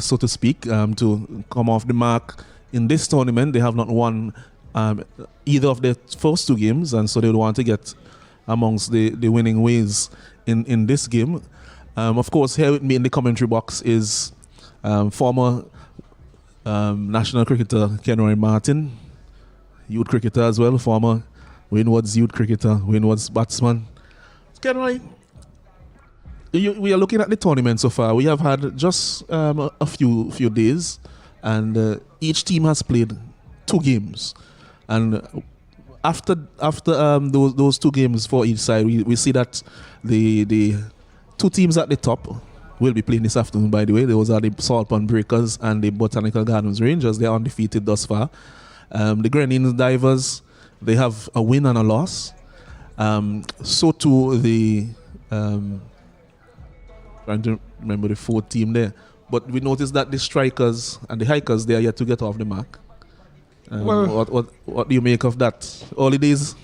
so to speak, to come off the mark in this tournament. They have not won either of their first 2 games, and so they would want to get amongst the winning ways in this game. Of course, here with me in the commentary box is former national cricketer Kenroy Martin, youth cricketer as well, former Windward's youth cricketer, Windward's batsman. Kenroy, we are looking at the tournament so far. We have had just a few days, and each team has played 2 games. And after those 2 games for each side, we see that the 2 teams at the top will be playing this afternoon, by the way. Those are the Salt Pond Breakers and the Botanical Gardens Rangers. They are undefeated thus far. The Grenadines Divers, they have a win and a loss. So too the... trying to remember the 4th team there. But we noticed that the Strikers and the Hikers, they are yet to get off the mark. What do you make of that? Early days?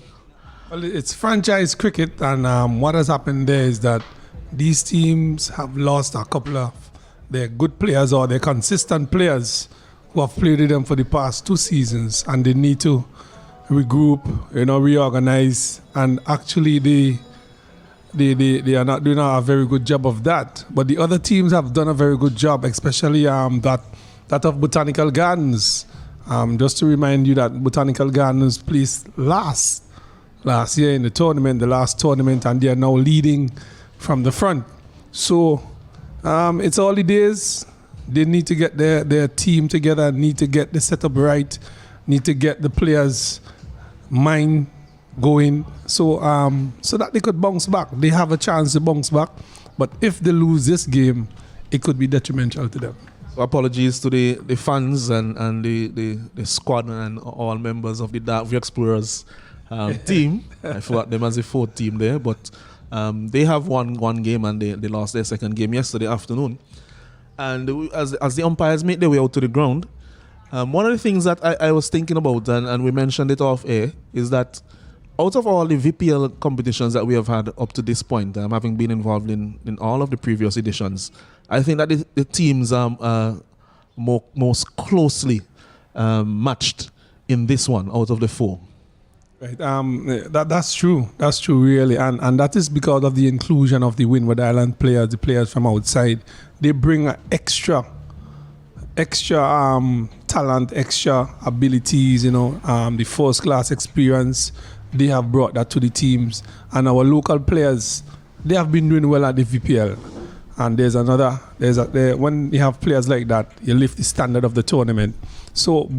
Well, it's franchise cricket, and what has happened there is that these teams have lost a couple of their good players or their consistent players who have played with them for the past 2 seasons, and they need to regroup, reorganize, and actually they are not doing a very good job of that. But the other teams have done a very good job, especially that of Botanical Gardens. Just to remind you that Botanical Gardens placed last year in the tournament, the last tournament, and they are now leading from the front. So it's early days. They need to get their team together, need to get the setup right, need to get the players' mind going, so that they could bounce back. They have a chance to bounce back, but if they lose this game, it could be detrimental to them. So apologies to the fans and the squad and all members of the Dark View Explorers team. I forgot them as the 4th team there, but they have won 1 game and they lost their 2nd game yesterday afternoon. And as the umpires make their way out to the ground, one of the things that I was thinking about, and we mentioned it off air, is that out of all the VPL competitions that we have had up to this point, having been involved in all of the previous editions, I think that the teams are most closely matched in this one out of the 4. Right. That's true. That's true, really, and that is because of the inclusion of the Windward Island players, the players from outside. They bring extra talent, extra abilities. The first-class experience. They have brought that to the teams, and our local players, they have been doing well at the VPL. And when you have players like that, you lift the standard of the tournament. So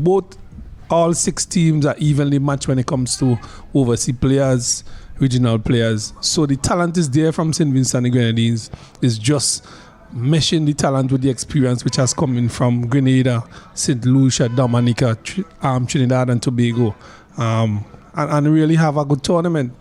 all 6 teams are evenly matched when it comes to overseas players, regional players. So the talent is there from St. Vincent and Grenadines. It's just meshing the talent with the experience which has come in from Grenada, St. Lucia, Dominica, Trinidad and Tobago. And really have a good tournament.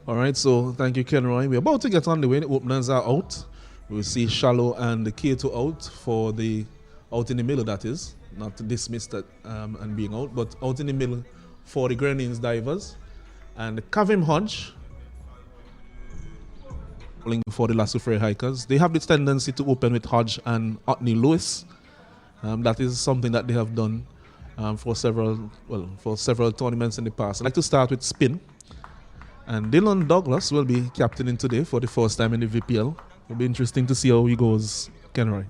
All right, so thank you, Kenroy. We're about to get on the way. The openers are out. We'll see Shallow and the K2 out in the middle, that is. Not to dismiss that and being out, but out in the middle for the Grenadines Divers. And Kavim Hodge for the La Soufriere Hikers. They have this tendency to open with Hodge and Otney Lewis. That is something that they have done for several tournaments in the past. I'd like to start with spin. And Dylan Douglas will be captaining today for the first time in the VPL. It'll be interesting to see how he goes, Kenroy.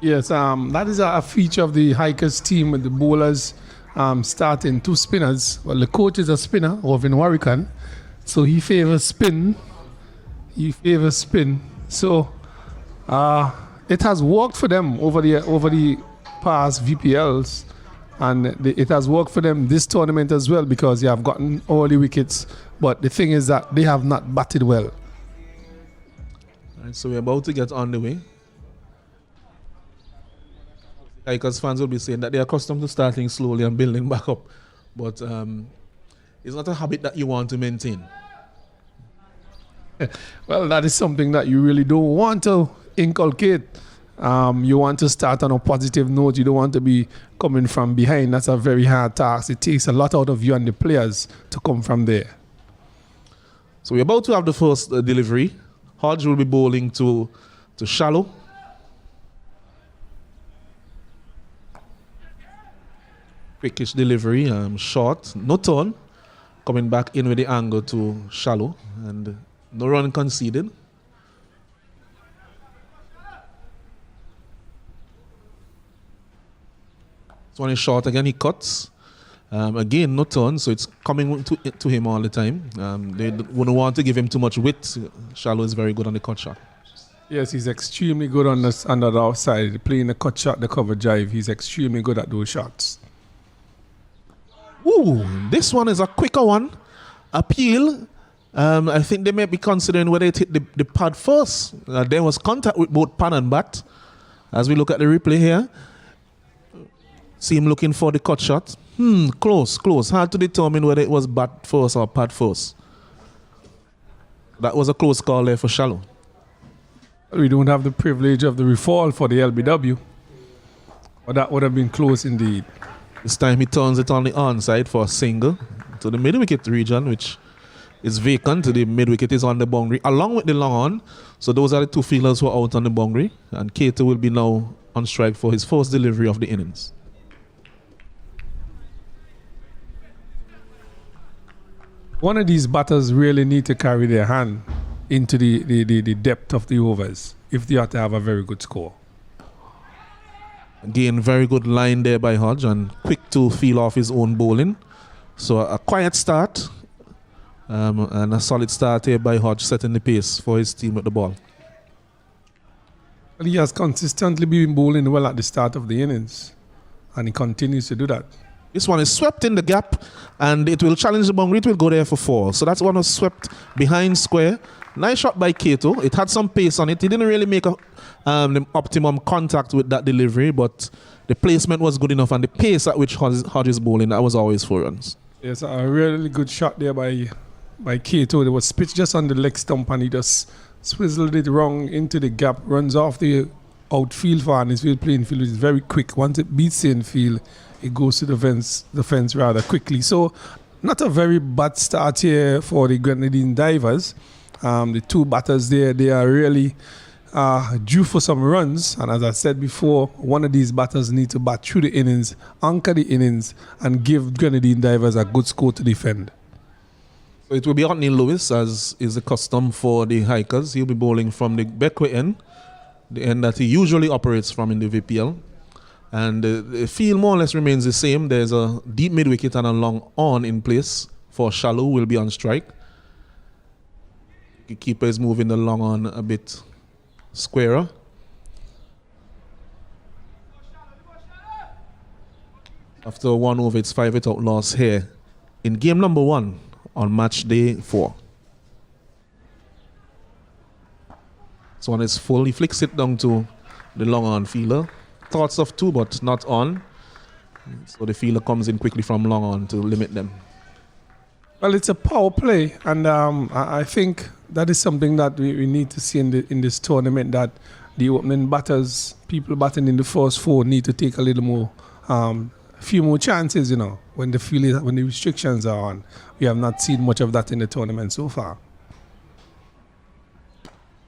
Yes, that is a feature of the Hikers team with the bowlers starting 2 spinners. Well, the coach is a spinner, Orvin Warrican, so he favors spin. So it has worked for them over the past VPLs. And it has worked for them this tournament as well because they have gotten early wickets. But the thing is that they have not batted well. All right, so we're about to get on the way. Hikers fans will be saying that they are accustomed to starting slowly and building back up. But it's not a habit that you want to maintain. Well, that is something that you really don't want to inculcate. You want to start on a positive note. You don't want to be coming from behind. That's a very hard task. It takes a lot out of you and the players to come from there. So we're about to have the first delivery. Hodge will be bowling to Shallow. Quickish delivery, short, no turn. Coming back in with the angle to shallow, and no run conceded. This one is short again, he cuts. Again, no turn, so it's coming to him all the time. They wouldn't want to give him too much width. Shallow is very good on the cut shot. Yes, he's extremely good on the outside. Playing the cut shot, the cover drive, he's extremely good at those shots. Ooh, this one is a quicker one. Appeal. I think they may be considering whether it hit the pad first. There was contact with both pad and bat. As we look at the replay here, see him looking for the cut shot. Close. Hard to determine whether it was bat first or pad first. That was a close call there for shallow. We don't have the privilege of the refall for the LBW. But that would have been close indeed. This time he turns it on the onside for a single to the mid-wicket region, which is vacant. The mid-wicket is on the boundary along with the long on. So those are the two fielders who are out on the boundary. And Cato will be now on strike for his first delivery of the innings. One of these batters really need to carry their hand into the depth of the overs if they are to have a very good score. Again, very good line there by Hodge and quick to feel off his own bowling. So a quiet start and a solid start here by Hodge, setting the pace for his team with the ball. Well, he has consistently been bowling well at the start of the innings and he continues to do that. This one is swept in the gap and it will challenge the boundary. It will go there for 4. So that's one was swept behind square. Nice shot by Cato. It had some pace on it. He didn't really make the optimum contact with that delivery, but the placement was good enough and the pace at which Hodge is bowling, that was always 4 runs. Yes, a really good shot there by Cato. There was pitch just on the leg stump and he just swizzled it wrong into the gap, runs off the outfield for Annisfield playing field, which is very quick. Once it beats the infield, it goes to the fence rather quickly. So not a very bad start here for the Grenadine divers. The two batters there, they are really due for some runs. And as I said before, one of these batters need to bat through the innings, anchor the innings, and give Grenadine divers a good score to defend. So it will be Anthony Lewis, as is the custom for the hikers. He'll be bowling from the Beckway end, the end that he usually operates from in the VPL. And the field more or less remains the same. There's a deep mid-wicket and a long on in place for shallow, will be on strike. The keeper is moving the long on a bit squarer. After 1 over, it's 5 without loss here in game number 1 on match day 4. This one is full. He flicks it down to the long on fielder. Thoughts of 2, but not on. So the fielder comes in quickly from long on to limit them. Well, it's a power play, and I think that is something that we need to see in this tournament, that the opening batters, people batting in the first 4, need to take a little more, a few more chances, when the restrictions are on. We have not seen much of that in the tournament so far.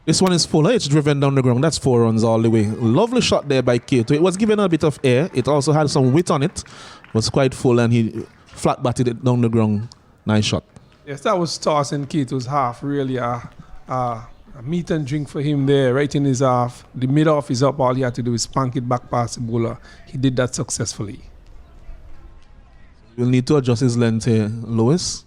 This one is fuller. It's driven down the ground. That's 4 runs all the way. Lovely shot there by Cato. It was given a bit of air. It also had some width on it. It was quite full and he flat batted it down the ground. Nice shot. Yes, that was tossing Cato's half. Really a meat and drink for him there, right in his half. The mid-off is up. All he had to do is spank it back past the bowler. He did that successfully. We'll need to adjust his length here, Lewis.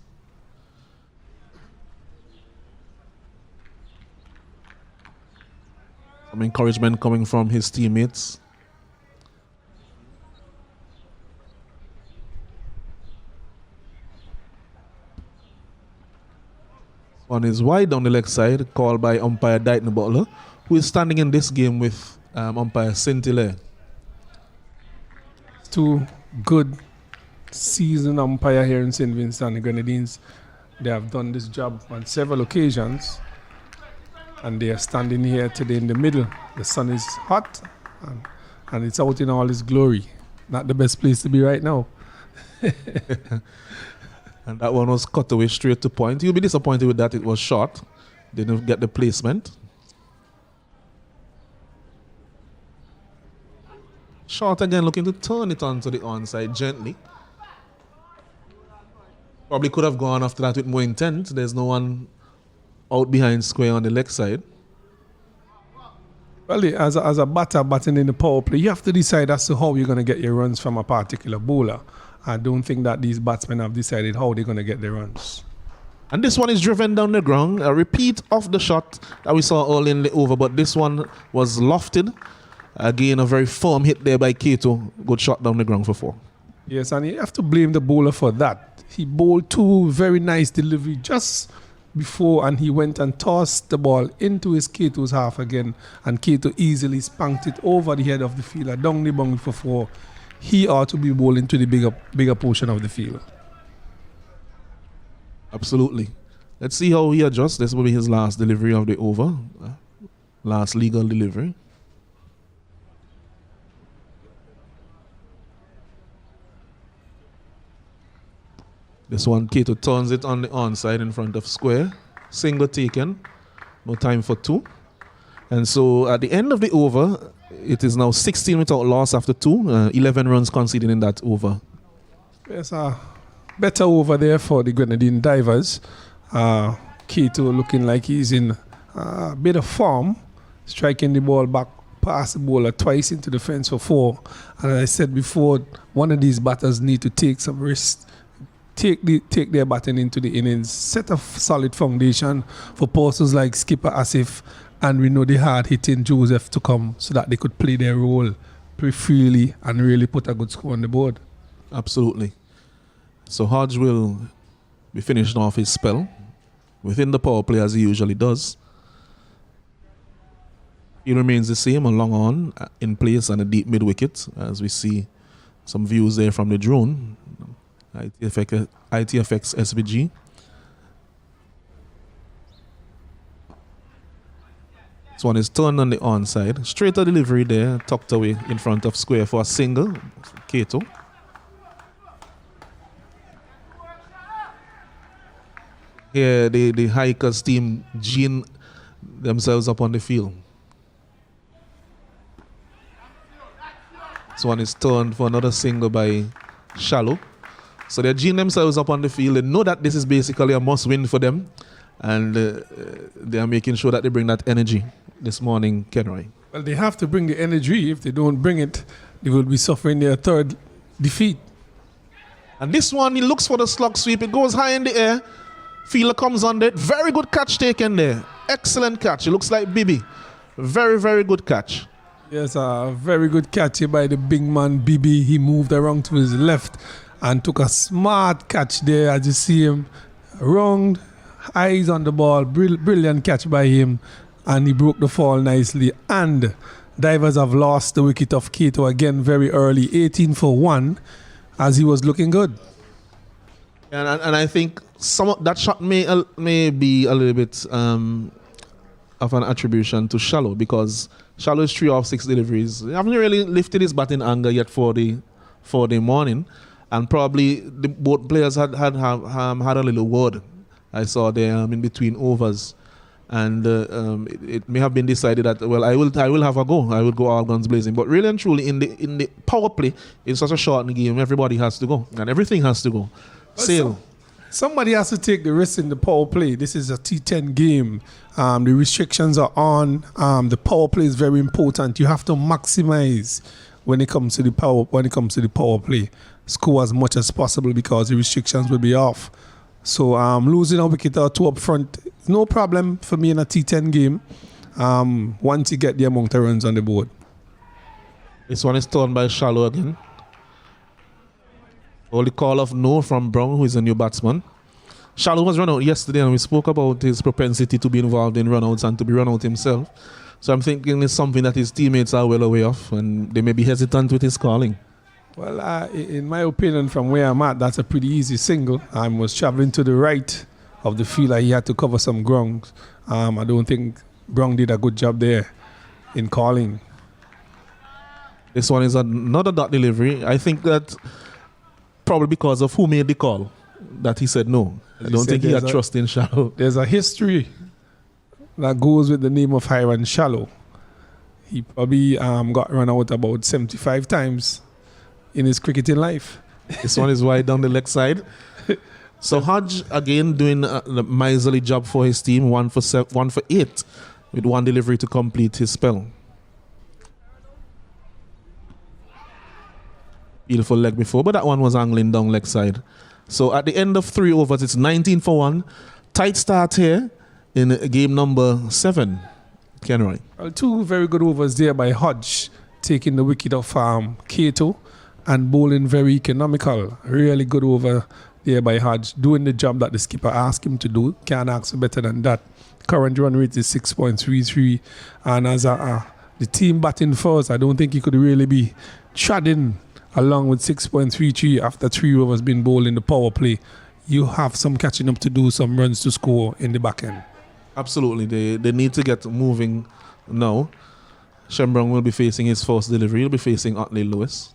Some encouragement coming from his teammates. One is wide down the leg side, called by umpire Dighton Butler, who is standing in this game with umpire Saint-Hilaire. 2 good seasoned umpire here in St. Vincent, the Grenadines. They have done this job on several occasions. And they are standing here today in the middle. The sun is hot and it's out in all its glory. Not the best place to be right now. And that one was cut away straight to point. You'll be disappointed with that. It was short. Didn't get the placement. Short again, looking to turn it onto the onside gently. Probably could have gone after that with more intent. There's no one out behind square on the leg side. Well, as a batter batting in the power play, you have to decide as to how you're going to get your runs from a particular bowler. I don't think that these batsmen have decided how they're going to get their runs. And this one is driven down the ground. A repeat of the shot that we saw early in the over, but this one was lofted. Again, a very firm hit there by Kato. Good shot down the ground for 4. Yes, and you have to blame the bowler for that. He bowled 2 very nice delivery just before, and he went and tossed the ball into his Kato's half again, and Kato easily spanked it over the head of the fielder, down the boundary for 4. He ought to be bowling to the bigger portion of the field. Absolutely. Let's see how he adjusts. This will be his last delivery of the over. Last legal delivery. This one, Kato turns it on the onside in front of square. Single taken. No time for 2. And so at the end of the over, it is now 16 without loss after 2. 11 runs conceded in that over. Yes, better over there for the Grenadine divers. Kato looking like he's in a bit of form, striking the ball back past the bowler twice into the fence for 4. And as I said before, one of these batters need to take some risks, take their batting into the innings, set a solid foundation for persons like Skipper Asif, and we know the hard-hitting Joseph to come so that they could play their role pretty freely and really put a good score on the board. Absolutely. So Hodge will be finishing off his spell within the power play as he usually does. He remains the same, a long on in place and a deep mid wicket, as we see some views there from the drone. ITFX SVG. This one is turned on the onside. Straighter delivery there, tucked away in front of square for a single. Kato. Here the Hikers team gene themselves up on the field. This one is turned for another single by Shallow. So they're geeing themselves up on the field. They know that this is basically a must win for them. And they are making sure that they bring that energy this morning, Kenroy. Well, they have to bring the energy. If they don't bring it, they will be suffering their 3rd defeat. And this one, he looks for the slug sweep. It goes high in the air. Fielder comes under it. Very good catch taken there. Excellent catch. It looks like Bibi. Very, very good catch. Yes, a very good catch here by the big man, Bibi. He moved around to his left and took a smart catch there, as you see him. Round, eyes on the ball. Brilliant catch by him. And he broke the fall nicely. And divers have lost the wicket of Kato again very early. 18 for 1, as he was looking good. And I think that shot may be a little bit of an attribution to Shallow, because Shallow is 3 off 6 deliveries. He haven't really lifted his batting anger yet for the morning, and probably both players had a little word. I saw there in between overs, and it may have been decided that, well, I will have a go. I will go all guns blazing. But really and truly, in the power play, it's such a short game. Everybody has to go, and everything has to go. Sail. Somebody has to take the risk in the power play. This is a T10 game. The restrictions are on. The power play is very important. You have to maximize when it comes to the power play. Score as much as possible because the restrictions will be off. So losing a wicket or 2 up front is no problem for me in a T10 game. Once you get the amount of runs on the board. This one is turned by Shallow again. Only call of no from Brown, who is a new batsman. Shallow was run out yesterday, and we spoke about his propensity to be involved in runouts and to be run out himself. So I'm thinking it's something that his teammates are well aware of, and they may be hesitant with his calling. Well, in my opinion, from where I'm at, that's a pretty easy single. I was traveling to the right of the field, and he had to cover some ground. I don't think Brown did a good job there in calling. This one is another dot delivery. I think that probably because of who made the call that he said no. I don't think he had trust in Shallow. There's a history that goes with the name of Hiram Shallow. He probably got run out about 75 times in his cricketing life. This one is wide down the leg side. So Hodge again doing a miserly job for his team, 1 for 8, with 1 delivery to complete his spell. Beautiful leg before, but that one was angling down leg side. So at the end of 3 overs, it's 19 for 1. Tight start here in game number 7. Kenroy. Well, 2 very good overs there by Hodge, taking the wicket of Cato and bowling very economical. Really good over there by Hodge, doing the job that the skipper asked him to do. Can't ask for better than that. Current run rate is 6.33, and as the team batting first, I don't think he could really be treading along with 6.33 after 3 overs being bowled in the power play. You have some catching up to do, some runs to score in the back end. Absolutely, they need to get moving now. Shembrong will be facing his first delivery. He'll be facing Otley Lewis.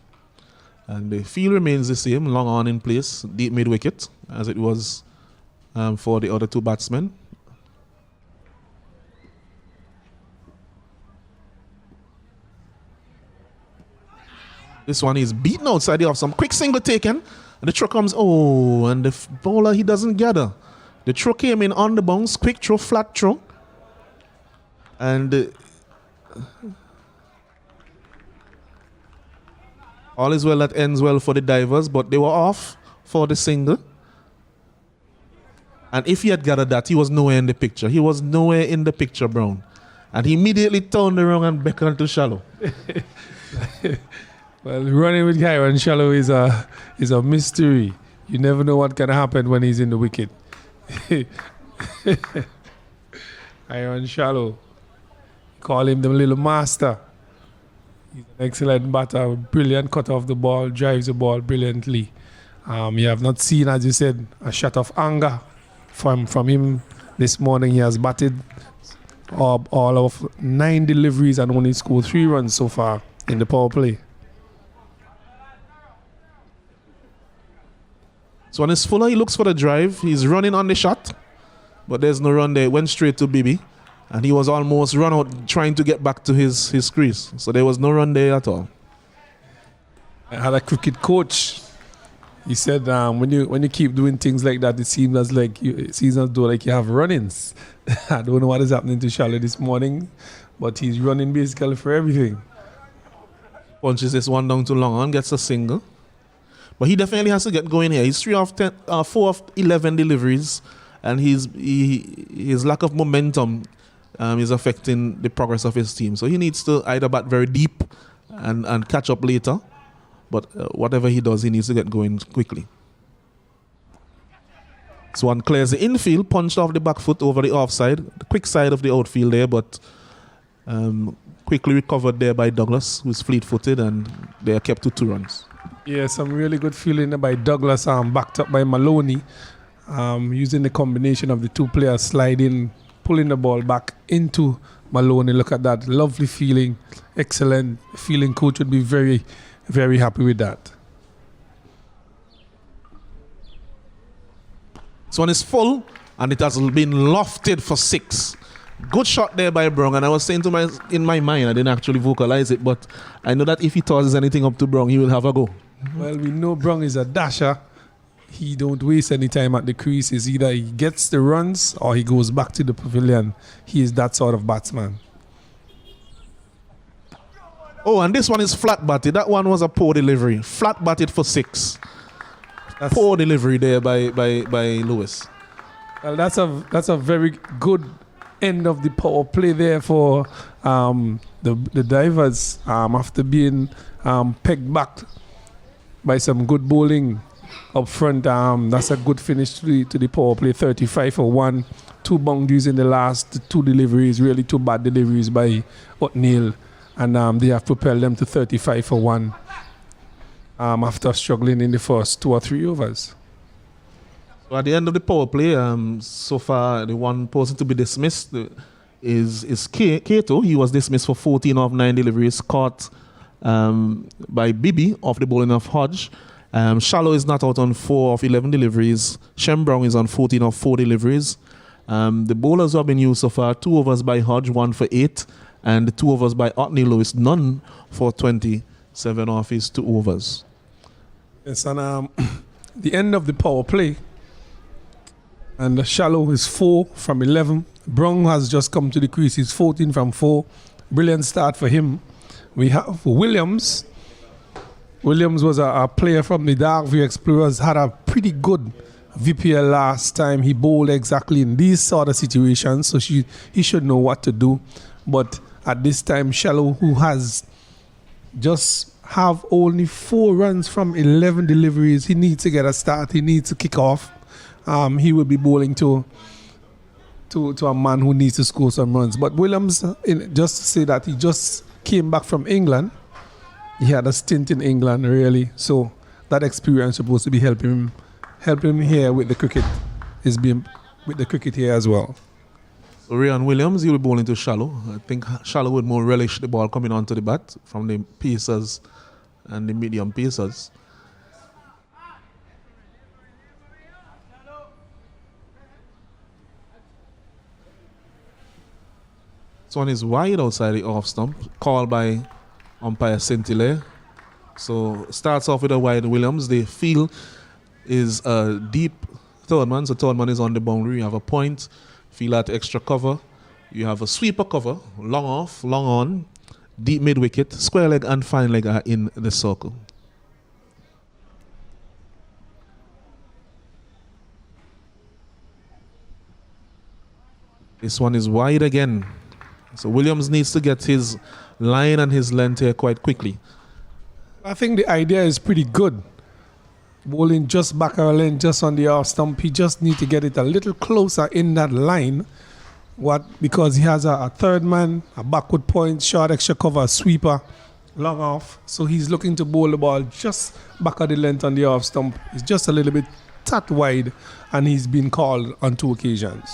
And the field remains the same, long on in place, deep mid-wicket, as it was for the other 2 batsmen. This one is beaten outside the off. Some quick single taken. And the throw comes, and the bowler, he doesn't gather. The throw came in on the bounce, quick throw, flat throw. And all is well that ends well for the divers, but they were off for the single. And if he had gathered that, he was nowhere in the picture. He was nowhere in the picture, Brown. And he immediately turned around and beckoned to Shallow. Well, running with Kyron Shallow is a mystery. You never know what can happen when he's in the wicket. Kyron Shallow. Call him the little master. He's an excellent batter, brilliant cut off the ball, drives the ball brilliantly. You have not seen, as you said, a shot of anger from him this morning. He has batted all of 9 deliveries and only scored 3 runs so far in the power play. So on his Fuller, he looks for the drive. He's running on the shot, but there's no run there. It went straight to Bibi, and he was almost run out trying to get back to his crease. So there was no run there at all. I had a cricket coach. He said when you keep doing things like that, it seems as though like you have run-ins. I don't know what is happening to Charlotte this morning, but he's running basically for everything. Punches this one down to long on, gets a single. But he definitely has to get going here. He's 4 of 11 deliveries, and his lack of momentum is affecting the progress of his team. So he needs to either bat very deep and catch up later. But whatever he does, he needs to get going quickly. So one clears the infield, punched off the back foot over the offside, the quick side of the outfield there, but quickly recovered there by Douglas, who's fleet-footed, and they are kept to 2 runs. Yeah, some really good feeling by Douglas, backed up by Maloney, using the combination of the 2 players sliding, pulling the ball back into Maloney. Look at that, lovely feeling, excellent feeling. Coach would be very, very happy with that. This one is full, and it has been lofted for 6. Good shot there by Brong, and I was saying in my mind, I didn't actually vocalize it, but I know that if he tosses anything up to Brong, he will have a go. Well, we know Brong is a dasher. He don't waste any time at the crease. It's either he gets the runs or he goes back to the pavilion. He is that sort of batsman. Oh, and this one is flat batted. That one was a poor delivery. Flat batted for 6. Poor delivery there by Lewis. Well, that's a very good end of the power play there for the divers after being pegged back by some good bowling up front. That's a good finish to the power play. 35 for 1. 2 boundaries in the last 2 deliveries. Really 2 bad deliveries by O'Neill. And they have propelled them to 35 for 1 after struggling in the first 2 or 3 overs. So at the end of the power play, so far the one person to be dismissed is Cato. He was dismissed for 14 of 9 deliveries, caught by Bibi off the bowling of Hodge. Shallow is not out on 4 of 11 deliveries. Shembrong is on 14 of 4 deliveries. The bowlers who have been used so far, 2 overs by Hodge, 1 for 8. and the 2 overs by Otney Lewis, none for 27 off his 2 overs. It's on the end of the power play, and the Shallow is 4 from 11. Brown has just come to the crease. He's 14 from 4. Brilliant start for him. We have Williams. Williams was a player from the Darkview Explorers, had a pretty good VPL last time. He bowled exactly in these sort of situations, so he should know what to do. But at this time, Shallow, who has just have only 4 runs from 11 deliveries, he needs to get a start. He needs to kick off. He will be bowling to a man who needs to score some runs. But Williams, just to say that he just came back from England. He had a stint in England, really. So that experience supposed to be helping him here with the cricket. Is being with the cricket here as well. So Ryan Williams, he'll be bowling to Shallow. I think Shallow would more relish the ball coming onto the bat from the pacers and the medium pacers. This one is wide outside the off stump, called by umpire Saint-Hilaire. So starts off with a wide Williams. The field is a deep third man, so third man is on the boundary. You have a point, field at extra cover. You have a sweeper cover, long off, long on, deep mid wicket, square leg and fine leg are in the circle. This one is wide again. So Williams needs to get his line and his length here quite quickly. I think the idea is pretty good. Bowling just back our lane, just on the off stump. He just needs to get it a little closer in that line. Because he has a third man, a backward point, short extra cover, a sweeper, long off. So he's looking to bowl the ball just back of the length on the off stump. It's just a little bit tat wide, and he's been called on 2 occasions.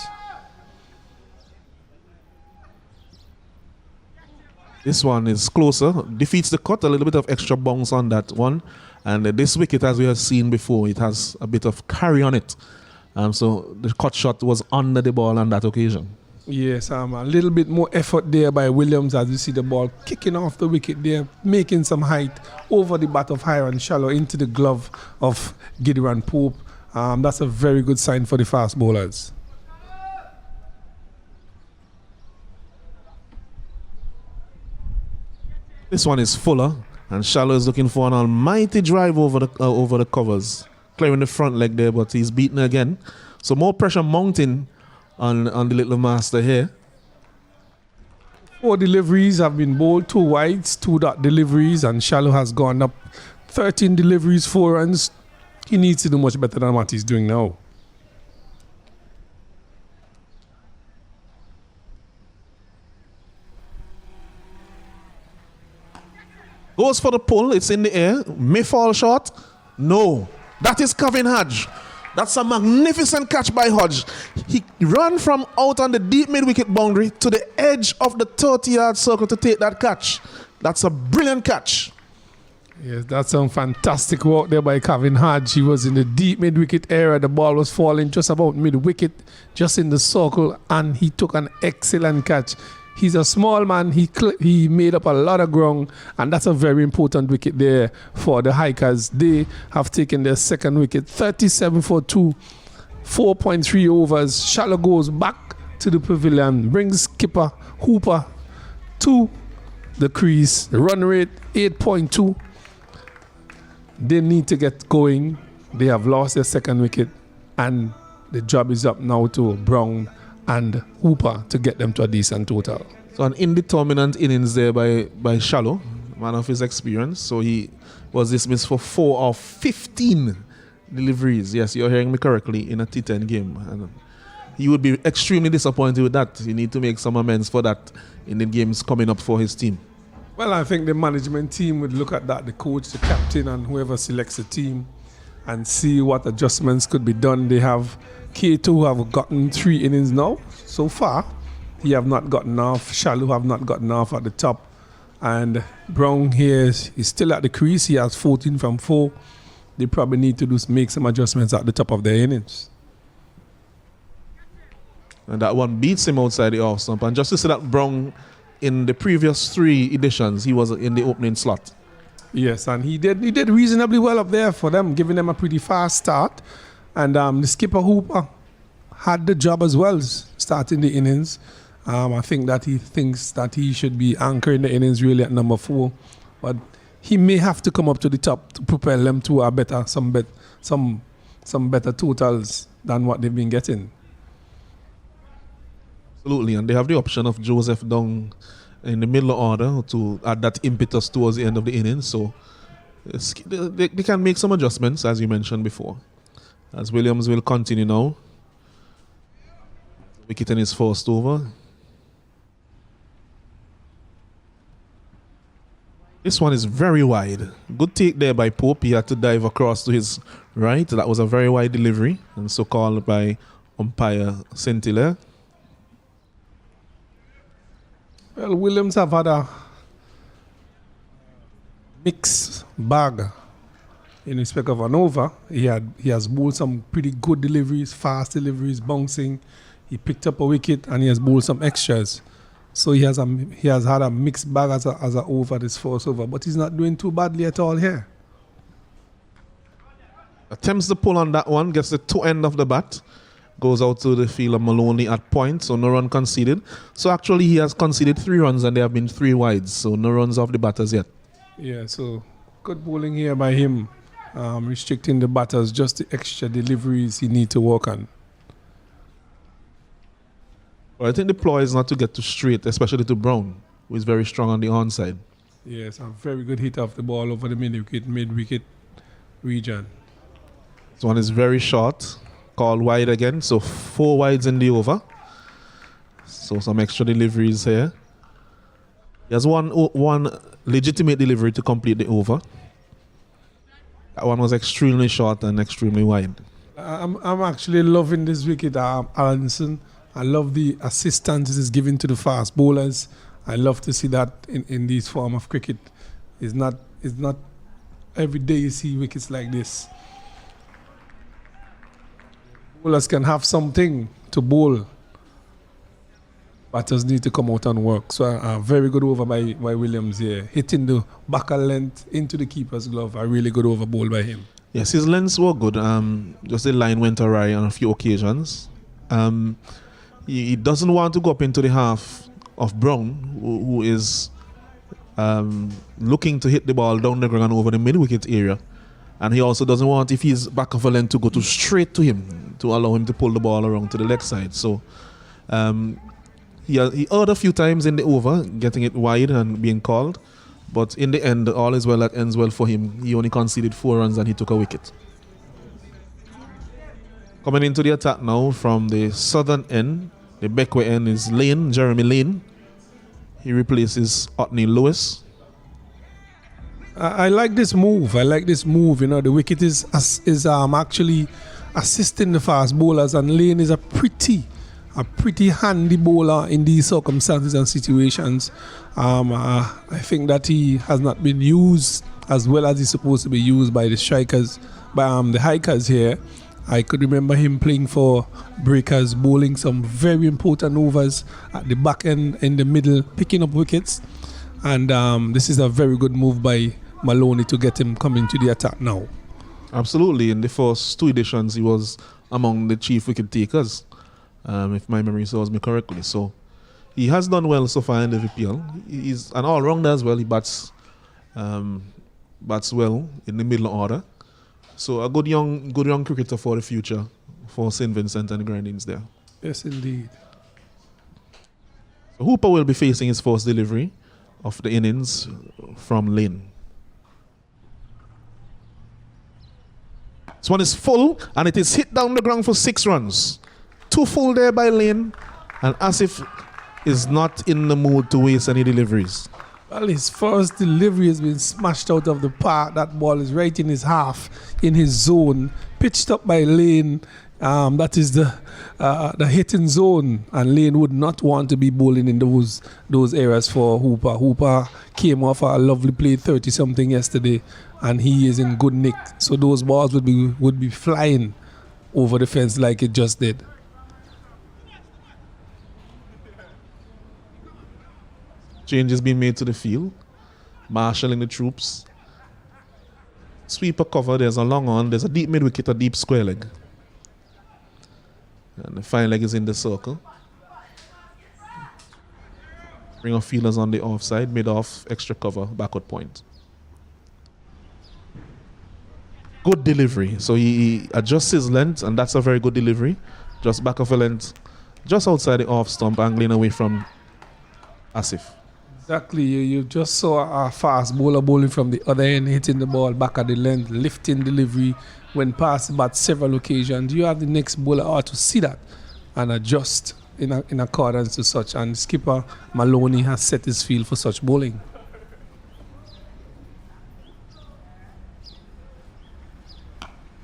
This one is closer, defeats the cut, a little bit of extra bounce on that one. And this wicket, as we have seen before, it has a bit of carry on it. So the cut shot was under the ball on that occasion. Yes, a little bit more effort there by Williams as you see the ball kicking off the wicket there, making some height over the bat of Hiram Shallow into the glove of Gideon Pope. That's a very good sign for the fast bowlers. This one is fuller, and Shallow is looking for an almighty drive over the covers, clearing the front leg there, but he's beaten again. So more pressure mounting on the little master here. 4 deliveries have been bowled, 2 wides, 2 dot deliveries, and Shallow has gone up 13 deliveries, 4 runs. He needs to do much better than what he's doing now. Goes for the pull, it's in the air, may fall short. No, that is Kevin Hodge. That's a magnificent catch by Hodge. He ran from out on the deep mid-wicket boundary to the edge of the 30-yard circle to take that catch. That's a brilliant catch. Yes, that's some fantastic work there by Kevin Hodge. He was in the deep mid-wicket area. The ball was falling just about mid-wicket, just in the circle, and he took an excellent catch. He's a small man. He made up a lot of ground, and that's a very important wicket there for the Hikers. They have taken their second wicket, 37 for 2, 4.3 overs. Shallow goes back to the pavilion, brings skipper Hooper to the crease. The run rate 8.2. They need to get going. They have lost their second wicket, and the job is up now to Brown and Hooper to get them to a decent total. So an indeterminate innings there by Shallow, man of his experience. So he was dismissed for 4 of 15 deliveries. Yes, you're hearing me correctly, in a T10 game. And he would be extremely disappointed with that. You need to make some amends for that in the games coming up for his team. Well, I think the management team would look at that, the coach, the captain, and whoever selects the team, and see what adjustments could be done. They have K2 have gotten 3 innings now so far. He have not gotten off. Shallow have not gotten off at the top. And Brown here is still at the crease. He has 14 from 4. They probably need to make some adjustments at the top of their innings. And that one beats him outside the off stump. And just to see that Brown in the previous 3 editions, he was in the opening slot. Yes, and he did reasonably well up there for them, giving them a pretty fast start. And the skipper Hooper had the job as well, starting the innings. I think that he thinks that he should be anchoring the innings really at number 4, but he may have to come up to the top to propel them to a better, some better totals than what they've been getting. Absolutely, and they have the option of Joseph down in the middle order to add that impetus towards the end of the innings. So they can make some adjustments, as you mentioned before. As Williams will continue now. Wicket in his first over. This one is very wide. Good take there by Pope. He had to dive across to his right. That was a very wide delivery, and so called by umpire Saint-Hilaire. Well, Williams have had a mixed bag in respect of an over. He has bowled some pretty good deliveries, fast deliveries, bouncing. He picked up a wicket and he has bowled some extras. So he has had a mixed bag as a over this first over, but he's not doing too badly at all here. Attempts the pull on that one, gets the two end of the bat, goes out to the fielder Maloney at point, so no run conceded. So actually he has conceded 3 runs and there have been 3 wides, so no runs off the batters yet. Yeah, so good bowling here by him, restricting the batters, just the extra deliveries he need to work on. Well, I think the ploy is not to get too straight, especially to Brown, who is very strong on the onside. Yes, a very good hit off the ball over the mid-wicket region. This one is very short, called wide again, so 4 wides in the over. So some extra deliveries here. He has one legitimate delivery to complete the over. That one was extremely short and extremely wide. I'm actually loving this wicket, Alanson. I love the assistance it is giving to the fast bowlers. I love to see that in this form of cricket. It's not every day you see wickets like this. Bowlers can have something to bowl. Batters need to come out and work. So a very good over by Williams here. Hitting the backer length into the keeper's glove. A really good over bowl by him. Yes, his lengths were good. Just the line went awry on a few occasions. He doesn't want to go up into the half of Brown, who is looking to hit the ball down the ground over the mid-wicket area. And he also doesn't want, if he's back of a length, to go too straight to him, to allow him to pull the ball around to the leg side. So he erred a few times in the over, getting it wide and being called. But in the end, all is well that ends well for him. He only conceded 4 runs and he took a wicket. Coming into the attack now from the southern end, the backward end is Lane, Jeremy Lane. He replaces Otney Lewis. I like this move. You know, the wicket is actually assisting the fast bowlers, and Lane is a pretty handy bowler in these circumstances and situations. I think that he has not been used as well as he's supposed to be used by the strikers, by the hikers here. I could remember him playing for Breakers, bowling some very important overs at the back end, in the middle, picking up wickets. And this is a very good move by Maloney to get him coming to the attack now. Absolutely. In the first 2 editions, he was among the chief wicket takers, if my memory serves me correctly. So he has done well so far in the VPL. He's an all-rounder as well. He bats well in the middle order. So a good young cricketer for the future for St. Vincent and the Grenadines there. Yes, indeed. So Hooper will be facing his first delivery of the innings from Lane. This one is full and it is hit down the ground for 6 runs. 2 full there by Lane, and Asif is not in the mood to waste any deliveries. Well, his first delivery has been smashed out of the park. That ball is right in his half, in his zone, pitched up by Lane. That is the hitting zone, and Lane would not want to be bowling in those areas for Hooper. Hooper came off a lovely play, 30-something yesterday, and he is in good nick. So those balls would be flying over the fence like it just did. Changes being made to the field. Marshalling the troops. Sweeper cover. There's a long on. There's a deep mid wicket, a deep square leg. And the fine leg is in the circle. Bring off fielders on the offside. Mid off. Extra cover. Backward point. Good delivery. So he adjusts his length, and that's a very good delivery. Just back of a length. Just outside the off stump, angling away from Asif. Exactly. You just saw a fast bowler bowling from the other end, hitting the ball back at the length, lifting delivery, when past about several occasions. You have the next bowler out to see that and adjust in accordance to such. And skipper Maloney has set his field for such bowling.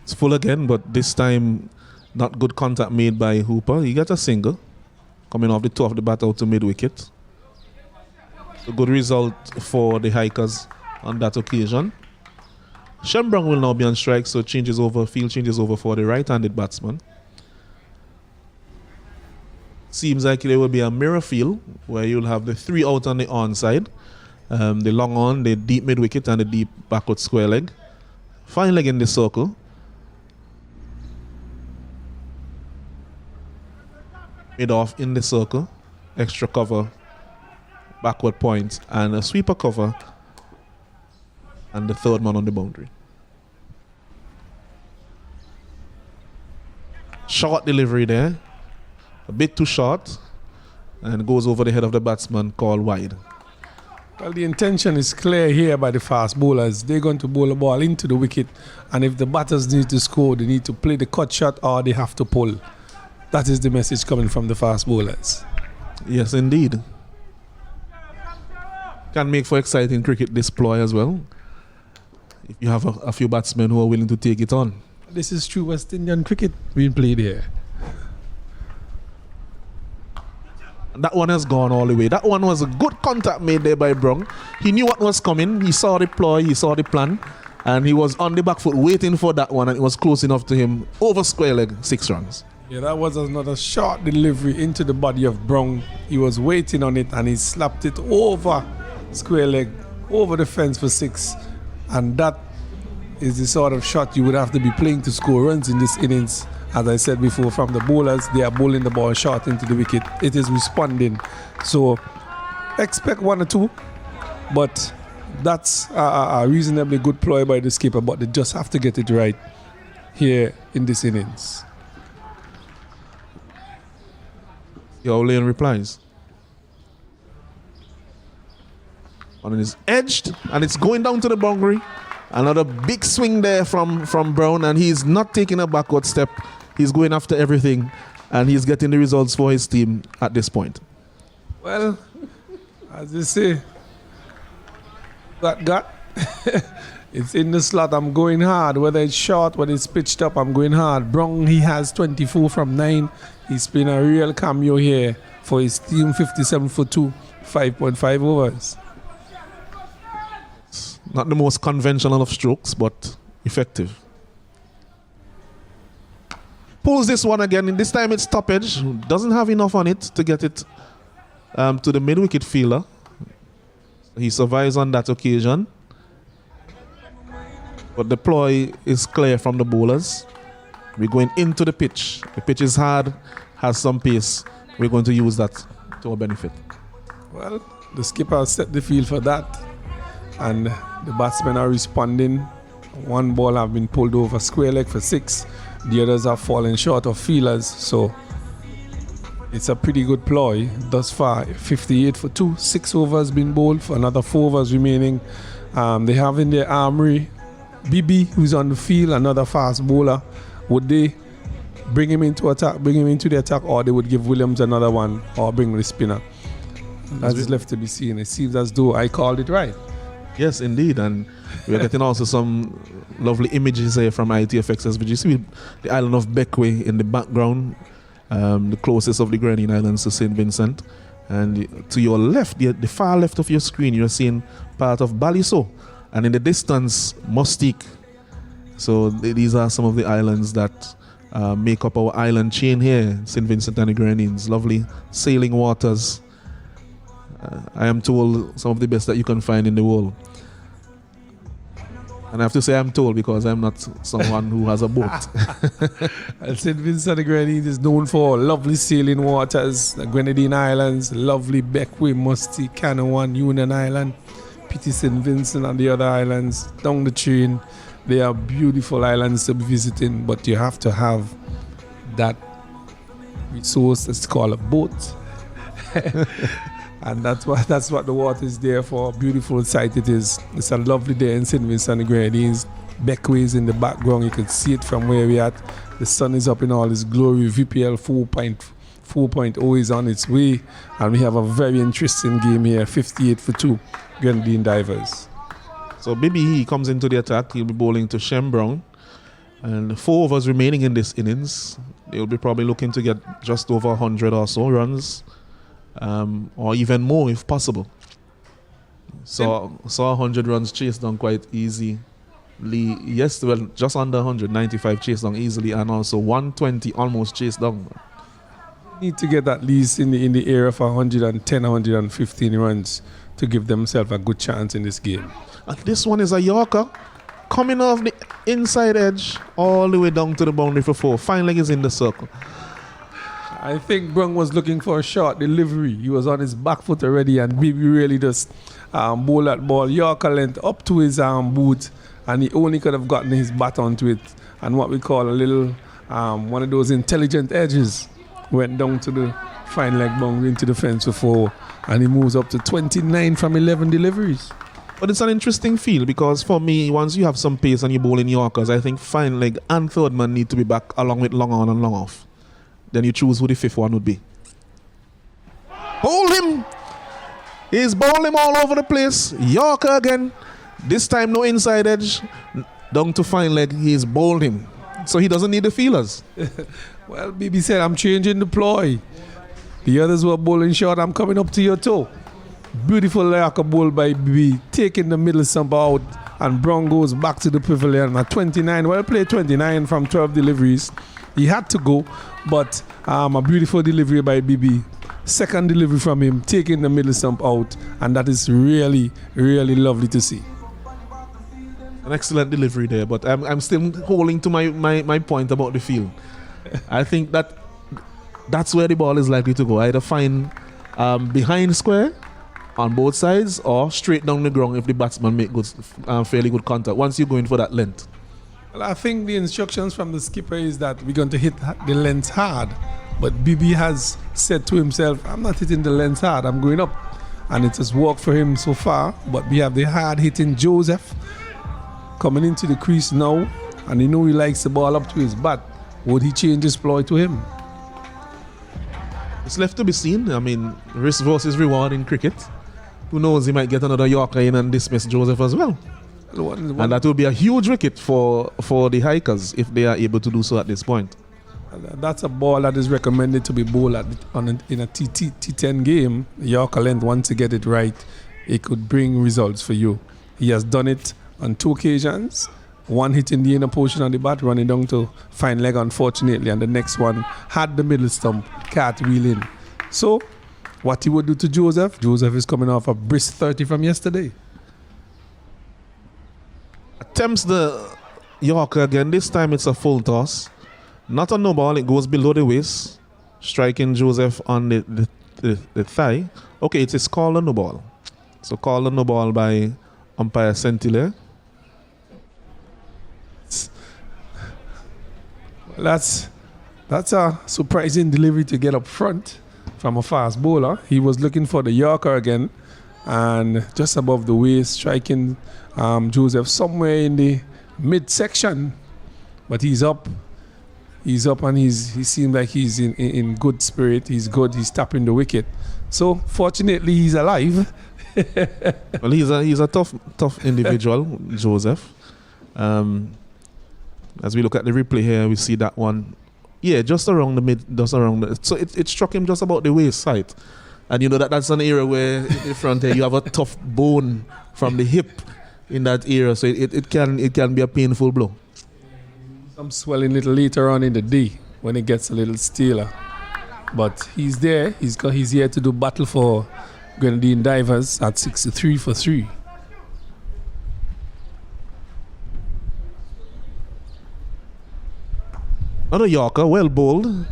It's full again, but this time not good contact made by Hooper. He got a single coming off the toe of the bat out to mid wicket. A good result for the Hikers on that occasion. Shenbrong will now be on strike, so field changes over for the right-handed batsman. Seems like there will be a mirror field where you'll have the 3 out on the onside. The long on, the deep mid wicket, and the deep backward square leg. Fine leg in the circle. Mid off in the circle. Extra cover. Backward point, and a sweeper cover, and the third man on the boundary. Short delivery there, a bit too short, and goes over the head of the batsman, called wide. Well, the intention is clear here by the fast bowlers. They're going to bowl a ball into the wicket, and if the batters need to score, they need to play the cut shot or they have to pull. That is the message coming from the fast bowlers. Yes, indeed. Can make for exciting cricket display as well, if you have a few batsmen who are willing to take it on. This is true West Indian cricket being played here. That one has gone all the way. That one was a good contact made there by Brong. He knew what was coming. He saw the ploy, he saw the plan, and he was on the back foot waiting for that one, and it was close enough to him. Over square leg, 6 runs. Yeah, that was another short delivery into the body of Brong. He was waiting on it, and he slapped it over square leg, over the fence for 6. And that is the sort of shot you would have to be playing to score runs in this innings. As I said before, from the bowlers, they are bowling the ball short into the wicket. It is responding. So expect 1 or 2, but that's a reasonably good ploy by the skipper, but they just have to get it right here in this innings. Your lane replies. And it is edged, and it's going down to the boundary. Another big swing there from Brown, and he's not taking a backward step. He's going after everything, and he's getting the results for his team at this point. Well, as they say, got. It's in the slot. I'm going hard. Whether it's short, whether it's pitched up, I'm going hard. Brown, he has 24 from 9. He's been a real cameo here for his team. 57 for 2, 5.5 overs. Not the most conventional of strokes, but effective. Pulls this one again, and this time it's top edge. Doesn't have enough on it to get it to the mid-wicket fielder. He survives on that occasion. But the ploy is clear from the bowlers. We're going into the pitch. The pitch is hard, has some pace. We're going to use that to our benefit. Well, the skipper has set the field for that. And the batsmen are responding. One ball have been pulled over square leg for 6. The others are falling short of feelers. So it's a pretty good ploy thus far. 58 for 2. 6 overs been bowled for another 4 overs remaining. They have in their armory Bibi, who's on the field, another fast bowler. Would they bring him into the attack, or they would give Williams another one, or bring the spinner? That's left to be seen. It seems as though I called it right. Yes, indeed, and we are getting also some lovely images here from ITFX SVG. You see the island of Beckway in the background, the closest of the Grenadine Islands to St. Vincent. And to your left, the far left of your screen, you're seeing part of Baliso. And in the distance, Mustique. So these are some of the islands that make up our island chain here, St. Vincent and the Grenadines. Lovely sailing waters. I am told some of the best that you can find in the world. And I have to say I'm told because I'm not someone who has a boat. St. Vincent the Grenadines is known for lovely sailing waters, the Grenadine Islands, lovely Beckway, Musty, Canawan, Union Island, Petit St. Vincent and the other islands, down the chain. They are beautiful islands to be visiting, but you have to have that resource that's called a boat. And that's what the water is there for. Beautiful sight it is. It's a lovely day in St. Vincent and the Grenadines. Beckway is in the background. You can see it from where we're at. The sun is up in all its glory. VPL 4.0 is on its way. And we have a very interesting game here. 58-2, Grenadine Divers. So BBE comes into the attack. He'll be bowling to Shem Brown. And 4 overs remaining in this innings. They'll be probably looking to get just over 100 or so runs. Or even more if possible. So 100 runs chased down quite easily. Yes, well, just under 195 chased down easily, and also 120 almost chased down. Need to get at least in the area of 110, 115 runs to give themselves a good chance in this game. And this one is a Yorker coming off the inside edge all the way down to the boundary for 4. Fine leg is in the circle. I think Brung was looking for a short delivery. He was on his back foot already, and Bibi really just bowl that ball. Yorker length up to his boot, and he only could have gotten his bat onto it. And what we call a little, one of those intelligent edges, went down to the fine leg boundary into the fence for 4, and he moves up to 29 from 11 deliveries. But it's an interesting feel because for me, once you have some pace and you bowl in Yorkers, I think fine leg and third man need to be back along with long on and long off. Then you choose who the 5th one would be. Hold him! He's bowling him all over the place. Yorker again. This time no inside edge. Down to fine leg. He's bowled him. So he doesn't need the feelers. Well, BB said, I'm changing the ploy. The others were bowling short. I'm coming up to your toe. Beautiful Yorker bowl by BB. Taking the middle stump out. And Brown goes back to the pavilion at 29. Well played, 29 from 12 deliveries. He had to go, but a beautiful delivery by BB. Second delivery from him, taking the middle stump out, and that is really, really lovely to see. An excellent delivery there, but I'm still holding to my point about the field. I think that's where the ball is likely to go. Either find behind square on both sides or straight down the ground if the batsman make good, fairly good contact. Once you're going for that length. Well, I think the instructions from the skipper is that we're going to hit the length hard. But BB has said to himself, I'm not hitting the length hard, I'm going up. And it has worked for him so far. But we have the hard hitting Joseph coming into the crease now. And you know he likes the ball up to his bat. Would he change his ploy to him? It's left to be seen. I mean, risk versus reward in cricket. Who knows, he might get another Yorker in and dismiss Joseph as well. And that will be a huge wicket for the hikers if they are able to do so at this point. That's a ball that is recommended to be bowled in a T10 game. Yorker length, once you get it right, it could bring results for you. He has done it on 2 occasions. One hitting the inner portion of the bat, running down to fine leg, unfortunately, and the next one had the middle stump, cartwheel in. So, what he would do to Joseph? Joseph is coming off a brisk 30 from yesterday. Attempts the Yorker again. This time it's a full toss. Not a no ball. It goes below the waist, striking Joseph on the thigh. Okay, it is called a no ball. So called a no ball by umpire Saint-Hilaire. That's a surprising delivery to get up front from a fast bowler. He was looking for the Yorker again, and just above the waist, striking Joseph somewhere in the midsection. But he's up. He's up, and he seems like he's in good spirit. He's good. He's tapping the wicket. So fortunately, he's alive. Well, he's a tough individual, Joseph. As we look at the replay here, we see that one. Yeah, just around the mid, just around the. So it struck him just about the waist side, and you know that's an area where in the front here you have a tough bone from the hip in that area, so it can be a painful blow. Some swelling a little later on in the day when it gets a little steeler, but he's there. He's here to do battle for Grenadine Divers at 63 for 3. Another Yorker, well bowled.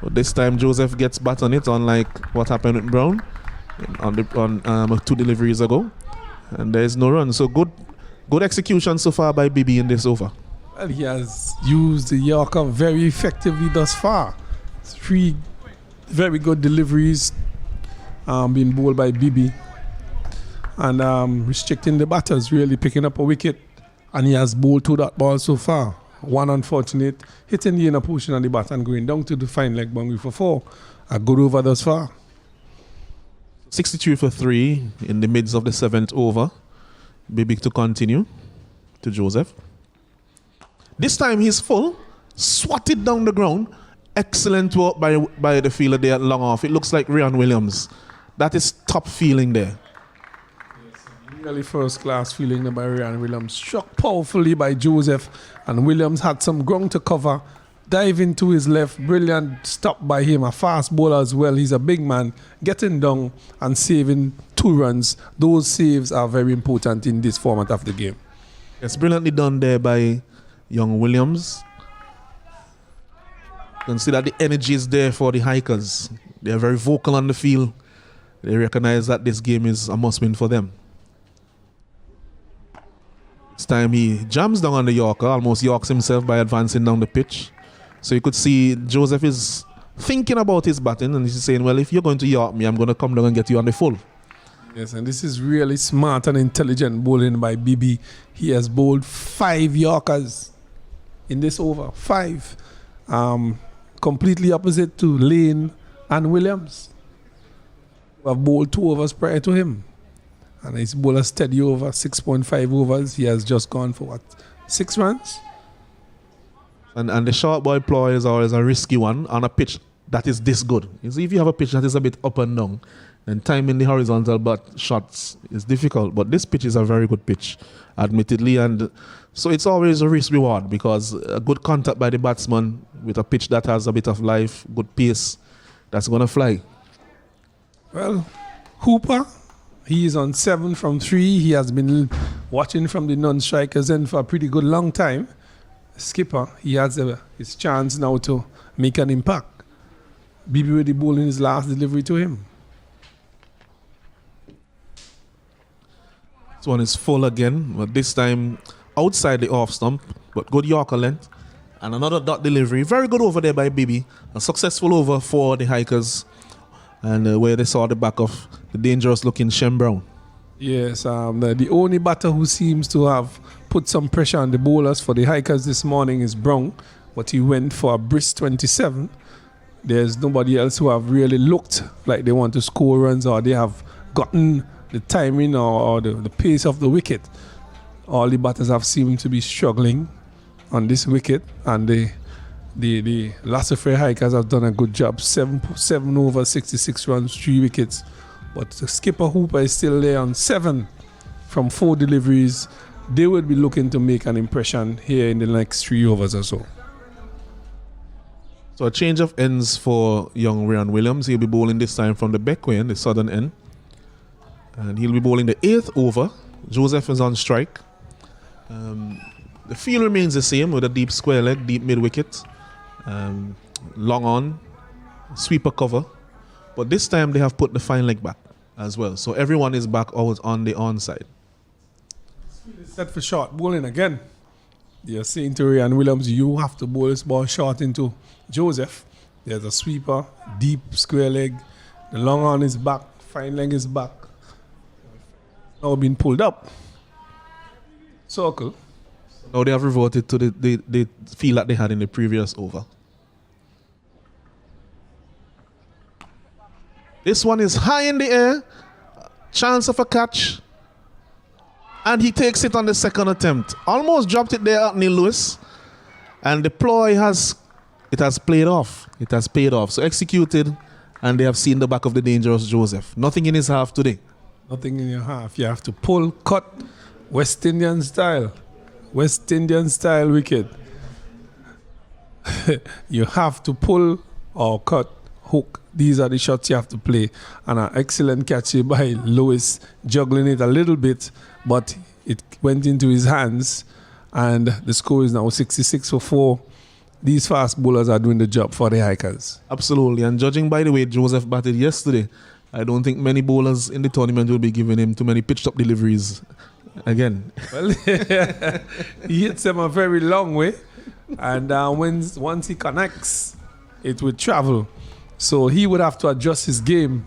But this time Joseph gets bat on it, unlike what happened with Brown on 2 deliveries ago. And there is no run. So good execution so far by BB in this over. Well, he has used the Yorker very effectively thus far. 3 very good deliveries being bowled by BB. And restricting the batters, really picking up a wicket. And he has bowled 2 dot balls so far. 1 unfortunate, hitting the inner portion of the bat and going down to the fine leg boundary for 4. A good over thus far. 63 for 3 in the midst of the 7th over. BB to continue to Joseph. This time he's full, swatted down the ground. Excellent work by the fielder there at long off. It looks like Ryan Williams. That is top feeling there. Really first class feeling by Ryan Williams. Struck powerfully by Joseph, and Williams had some ground to cover. Diving to his left, brilliant stop by him. A fast bowler as well. He's a big man, getting down and saving 2 runs. Those saves are very important in this format of the game. It's brilliantly done there by young Williams. You can see that the energy is there for the Hikers. They're very vocal on the field. They recognize that this game is a must-win for them. This time he jams down on the Yorker, almost yorks himself by advancing down the pitch. So you could see Joseph is thinking about his batting and he's saying, well, if you're going to york me, I'm going to come down and get you on the full. Yes, and this is really smart and intelligent bowling by BB. He has bowled 5 Yorkers in this over. 5. Completely opposite to Lane and Williams, who have bowled 2 overs prior to him. And he's bowled a steady over, 6.5 overs. He has just gone for 6 runs? And the short ball ploy is always a risky one on a pitch that is this good. You see, if you have a pitch that is a bit up and down, then timing the horizontal shots is difficult. But this pitch is a very good pitch, admittedly. And so it's always a risk reward because a good contact by the batsman with a pitch that has a bit of life, good pace, that's going to fly. Well, Hooper, he is on 7 from 3. He has been watching from the non-strikers end for a pretty good long time. Skipper, he has his chance now to make an impact. BB with the ball in his last delivery to him. This one is full again, but this time outside the off stump, but good Yorker length. And another dot delivery. Very good over there by BB. A successful over for the Hikers. And where they saw the back of the dangerous looking Shem Brown. Yes, the only batter who seems to have put some pressure on the bowlers for the Hikers this morning is Brown, but he went for a brisk 27. There's nobody else who have really looked like they want to score runs or they have gotten the timing or the pace of the wicket. All the batters have seemed to be struggling on this wicket, and the Soufriere Hikers have done a good job. 7 over 66 runs, 3 wickets. But the skipper Hooper is still there on 7 from 4 deliveries. They will be looking to make an impression here in the next 3 overs or so. So a change of ends for young Ryan Williams. He'll be bowling this time from the back end, the southern end. And he'll be bowling the 8th over. Joseph is on strike. The field remains the same with a deep square leg, deep mid wicket. Long on, sweeper cover. But this time they have put the fine leg back as well. So everyone is back out on the onside. Set for short bowling again. They're saying to Ryan Williams, you have to bowl this ball short into Joseph. There's a sweeper, deep square leg. The long on is back, fine leg is back. Now being pulled up. Circle. Now they have reverted to the feel that they had in the previous over. This one is high in the air. Chance of a catch. And he takes it on the second attempt. Almost dropped it there at Neil Lewis. And the ploy has played off. It has paid off. So executed, and they have seen the back of the dangerous Joseph. Nothing in his half today. Nothing in your half. You have to pull, cut, West Indian style. West Indian style wicket. You have to pull or cut hook. These are the shots you have to play. And an excellent catch by Lewis, juggling it a little bit, but it went into his hands, and the score is now 66 for 4. These fast bowlers are doing the job for the Hikers. Absolutely. And judging by the way Joseph batted yesterday, I don't think many bowlers in the tournament will be giving him too many pitched up deliveries again. Well, he hits them a very long way, and once he connects, it would travel. So he would have to adjust his game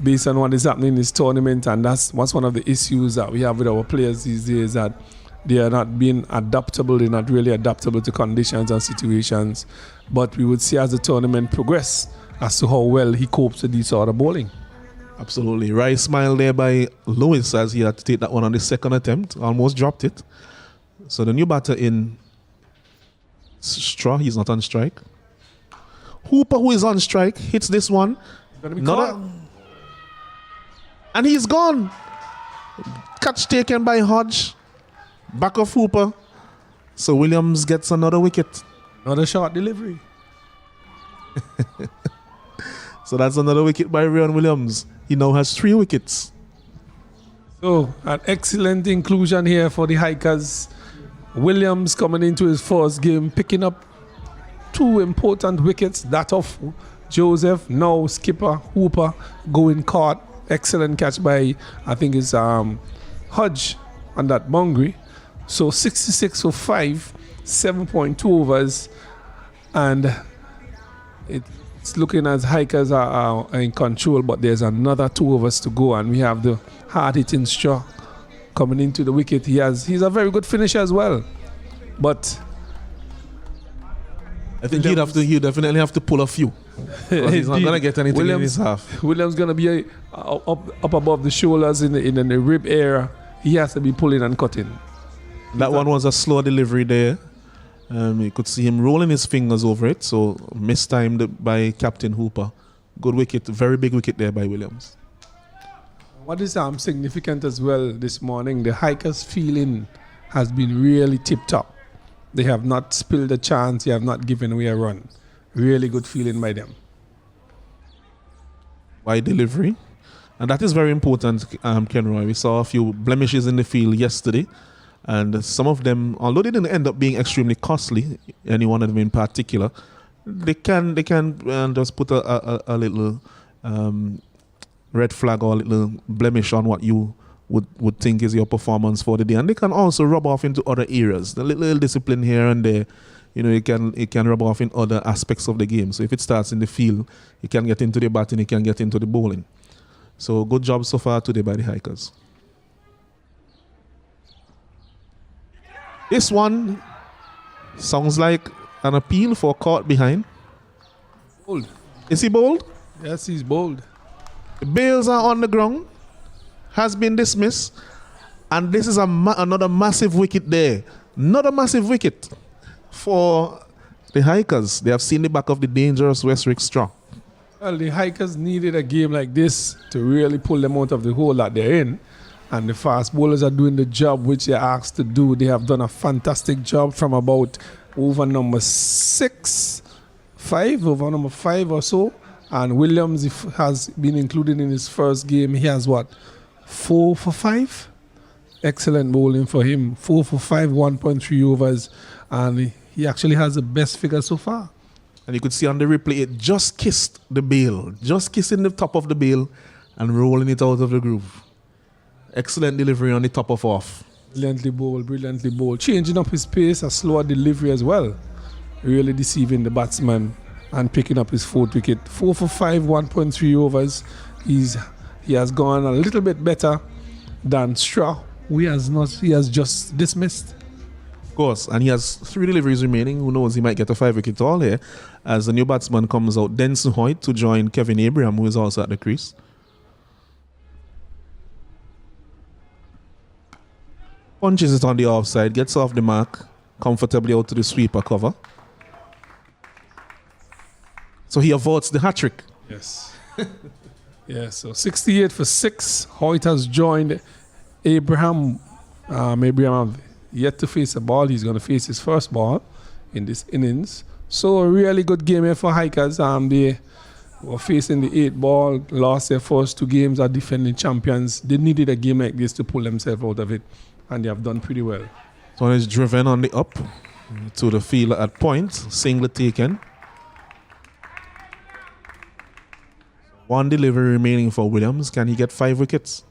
based on what is happening in this tournament, and that's one of the issues that we have with our players these days, that they are not being adaptable. They're not really adaptable to conditions and situations. But we would see as the tournament progresses as to how well he copes with these sort of bowling. Absolutely. Right smile there by Lewis as he had to take that one on the second attempt. Almost dropped it. So the new batter in Straw, he's not on strike. Hooper, who is on strike, hits this one. And he's gone. Catch taken by Hodge. Back of Hooper. So Williams gets another wicket. Another short delivery. So that's another wicket by Ryan Williams. He now has 3 wickets. So an excellent inclusion here for the Hikers. Williams coming into his first game, picking up 2 important wickets. That of Joseph, now skipper Hooper going caught. Excellent catch by, I think it's Hodge on that boundary. So 66 for 5, 7.2 overs, and it's looking as Hikers are in control, but there's another 2 overs to go, and we have the hard-hitting Straw coming into the wicket. He's a very good finisher as well, but I think he'd definitely have to pull a few. He's not going to get anything in his half. Williams going to be up above the shoulders in the rib area. He has to be pulling and cutting. That one was a slow delivery there. You could see him rolling his fingers over it, so mistimed by Captain Hooper. Good wicket, very big wicket there by Williams. What is significant as well this morning, the Hikers' feeling has been really tip-top. They have not spilled a chance, they have not given away a run. Really good feeling by them. By delivery. And that is very important, Kenroy. We saw a few blemishes in the field yesterday. And some of them, although they didn't end up being extremely costly, any one of them in particular, they can just put a little red flag or a little blemish on what you would think is your performance for the day. And they can also rub off into other areas. The little discipline here and there, it can rub off in other aspects of the game. So if it starts in the field, it can get into the batting, it can get into the bowling. So good job so far today by the Hikers. This one sounds like an appeal for caught behind. Bold. Is he bold? Yes, he's bold. The bails are on the ground. Has been dismissed. And this is another massive wicket there. Another massive wicket for the Hikers. They have seen the back of the dangerous Westwick Straw. Well, the Hikers needed a game like this to really pull them out of the hole that they're in. And the fast bowlers are doing the job which they're asked to do. They have done a fantastic job from about over number 5 or so. And Williams has been included in his first game. He has 4 for 5? Excellent bowling for him. 4 for 5, 1.3 overs. And he actually has the best figure so far. And you could see on the replay, it just kissed the bail. Just kissing the top of the bail and rolling it out of the groove. Excellent delivery on the top of off. Brilliantly bowled. Changing up his pace, a slower delivery as well. Really deceiving the batsman and picking up his 4th wicket. 4 for 5, 1.3 overs. He has gone a little bit better than Straw, who he has just dismissed. Of course, and he has 3 deliveries remaining. Who knows, he might get a 5-wicket haul here as the new batsman comes out, Denson Hoyt, to join Kevin Abraham, who is also at the crease. Punches it on the offside, gets off the mark, comfortably out to the sweeper cover. So he avoids the hat-trick. Yes. Yeah, so 68 for 6. Hoyt has joined Abraham. Abraham yet to face a ball. He's going to face his first ball in this innings. So a really good game here for Hikers. were facing the 8 ball, lost their first 2 games, are defending champions. They needed a game like this to pull themselves out of it, and they have done pretty well. So it's driven on the up to the field at point, single taken. 1 delivery remaining for Williams. Can he get 5 wickets?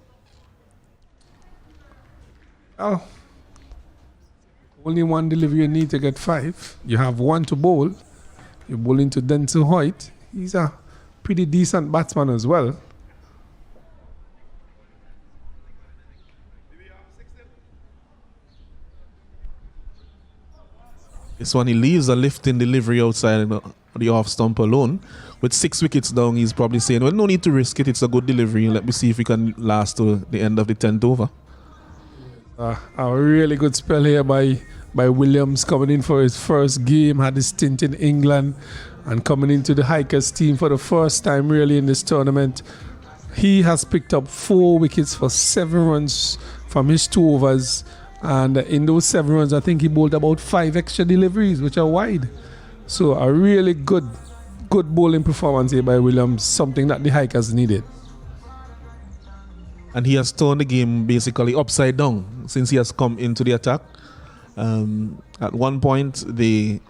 Oh, only 1 delivery you need to get 5. You have 1 to bowl. You're bowling to Denzel Hoyt. He's a pretty decent batsman as well. This one, he leaves a lifting delivery outside the off stump alone. With 6 wickets down, he's probably saying, well, no need to risk it. It's a good delivery. Let me see if we can last to the end of the 10th over. A really good spell here by Williams, coming in for his first game, had a stint in England, and coming into the Hikers team for the first time really in this tournament. He has picked up 4 wickets for 7 runs from his 2 overs. And in those 7 runs, I think he bowled about 5 extra deliveries, which are wide. So a really good bowling performance here by Williams, something that the Hikers needed. And he has turned the game basically upside down since he has come into the attack. At one point, the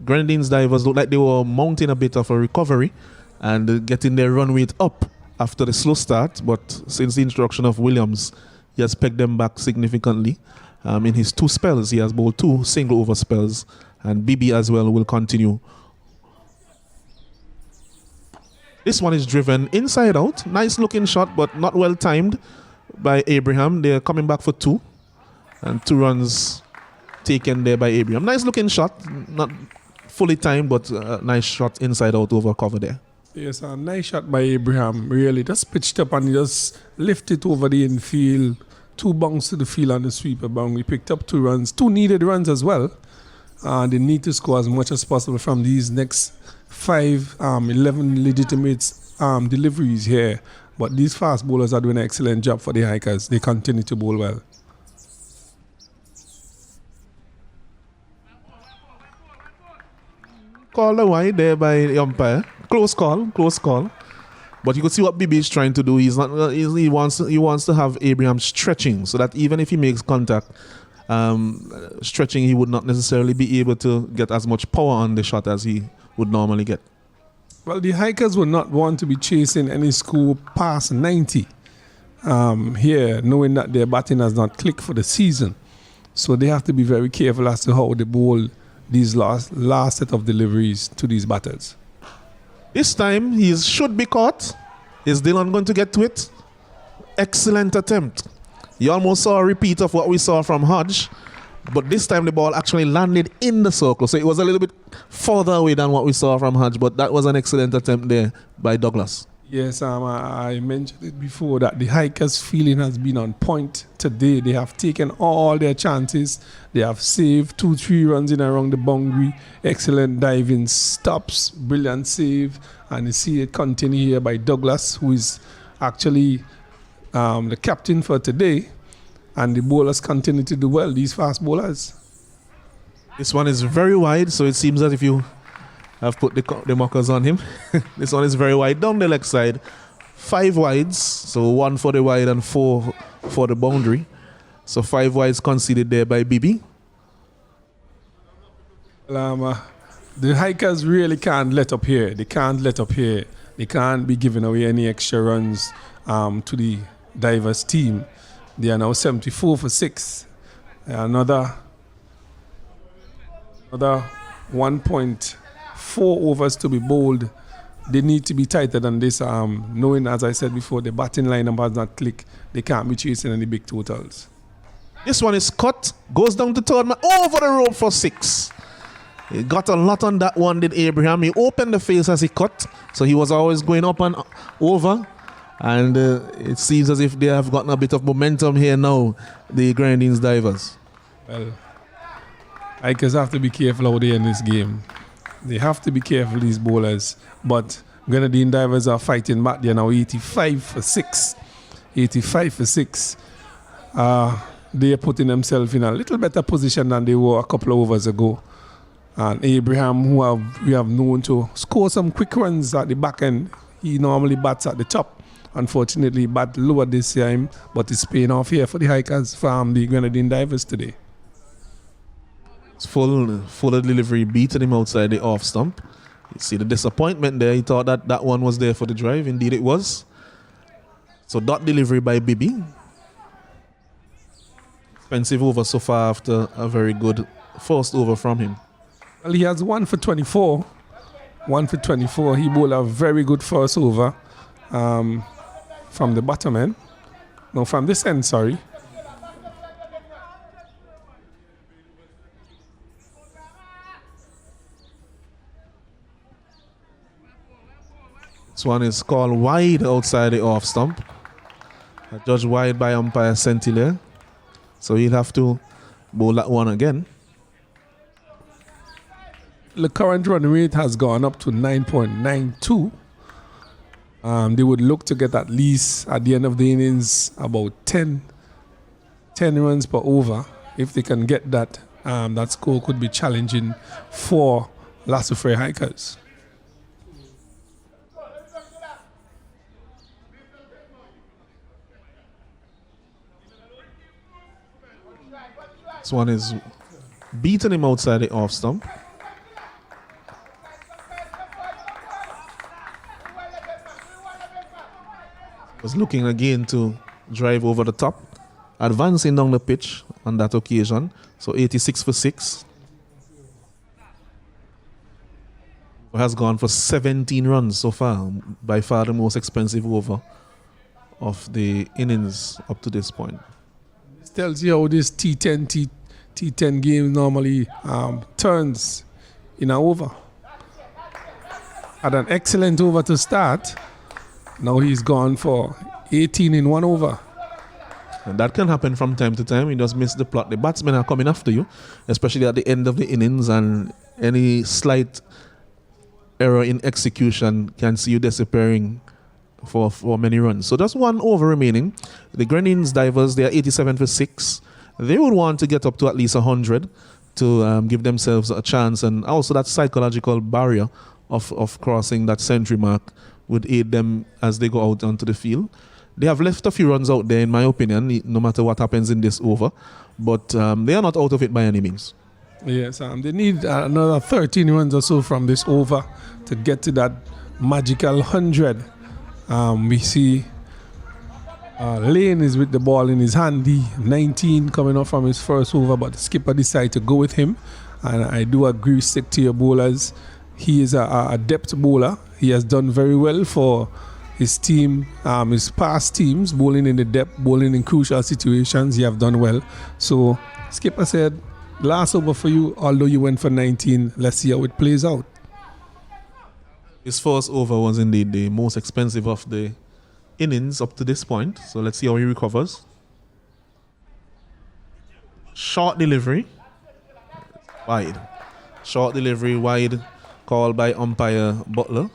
Grenadines divers looked like they were mounting a bit of a recovery and getting their run rate up after the slow start. But since the introduction of Williams, he has pegged them back significantly. In his 2 spells, he has bowled 2 single over spells, and BB as well will continue. This one is driven inside out. Nice looking shot, but not well timed by Abraham. They're coming back for 2, and 2 runs taken there by Abraham. Nice looking shot, not fully timed, but a nice shot inside out over cover there. Yes, a nice shot by Abraham. Really, just pitched up and he just lifted over the infield. 2 bounce to the field on the sweeper boundary. Picked up 2 runs, 2 needed runs as well. They need to score as much as possible from these next 11 legitimate deliveries here. But these fast bowlers are doing an excellent job for the Hikers. They continue to bowl well. Called a wide there by the umpire. Close call. But you could see what Bibi is trying to do. He wants to have Abraham stretching, so that even if he makes contact, stretching, he would not necessarily be able to get as much power on the shot as he would normally get. Well, the Hikers would not want to be chasing any score past 90 here, knowing that their batting has not clicked for the season. So they have to be very careful as to how they bowl these last set of deliveries to these batters. This time, he should be caught. Is Dylan going to get to it? Excellent attempt. You almost saw a repeat of what we saw from Hodge, but this time the ball actually landed in the circle, so it was a little bit further away than what we saw from Hodge, but that was an excellent attempt there by Douglas. Yes, I mentioned it before that the Hikers' feeling has been on point today. They have taken all their chances. They have saved 2-3 runs in around the boundary. Excellent diving stops, brilliant save. And you see it continue here by Douglas, who is actually the captain for today. And the bowlers continue to do well, these fast bowlers. This one is very wide, so it seems that if you have put the markers on him. This one is very wide down the leg side. 5 wides, so 1 for the wide and 4 for the boundary. So 5 wides conceded there by BB. The Hikers really can't let up here. They can't let up here. They can't be giving away any extra runs to the Divers team. They are now 74 for 6. Another 1.4 overs to be bowled. They need to be tighter than this, knowing, as I said before, the batting lineup has not clicked. They can't be chasing any big totals. This one is cut, goes down to third man, over the rope for 6. He got a lot on that one, did Abraham. He opened the face as he cut, so he was always going up and over. And it seems as if they have gotten a bit of momentum here now, the Grenadines divers. Well, Hikers have to be careful out there in this game. They have to be careful, these bowlers. But Grenadine divers are fighting back. They are now 85 for 6. 85 for 6. They are putting themselves in a little better position than they were a couple of overs ago. And Abraham, we have known to score some quick runs at the back end. He normally bats at the top. Unfortunately, he bat lower this time, but it's paying off here for the Hikers from the Grenadine Divers today. It's full delivery, beating him outside the off stump. You see the disappointment there. He thought that one was there for the drive. Indeed, it was. So dot delivery by Bibi. Expensive over so far after a very good first over from him. Well, he has 1 for 24. 1 for 24. He bowled a very good first over from the bottom end. No, from this end, sorry. This one is called wide outside the off stump. Judged wide by umpire Saint-Hilaire. So he'll have to bowl that one again. The current run rate has gone up to 9.92. They would look to get at least at the end of the innings about 10 runs per over. If they can get that, that score could be challenging for La Soufriere Hikers. This one is beating him outside the off stump. Was looking again to drive over the top, advancing down the pitch on that occasion. So 86 for 6. Has gone for 17 runs so far, by far the most expensive over of the innings up to this point. This tells you how this T10 game normally turns in an over. Had an excellent over to start. Now he's gone for 18 in 1 over. And that can happen from time to time. You just miss the plot. The batsmen are coming after you, especially at the end of the innings, and any slight error in execution can see you disappearing for many runs. So just 1 over remaining. The Grenadines Divers, they are 87 for 6. They would want to get up to at least 100 to give themselves a chance, and also that psychological barrier of crossing that century mark would aid them as they go out onto the field. They have left a few runs out there, in my opinion, no matter what happens in this over, but they are not out of it by any means. Yes, they need another 13 runs or so from this over to get to that magical 100. We see Lane is with the ball in his hand, the 19 coming off from his first over, but the skipper decided to go with him. And I do agree, stick to your bowlers. He is a depth bowler. He has done very well for his team, his past teams, bowling in the depth, bowling in crucial situations. He have done well. So skipper said, last over for you, although you went for 19, let's see how it plays out. His first over was indeed the most expensive of the innings up to this point. So let's see how he recovers. Short delivery. Wide. Short delivery, wide, called by umpire Butler.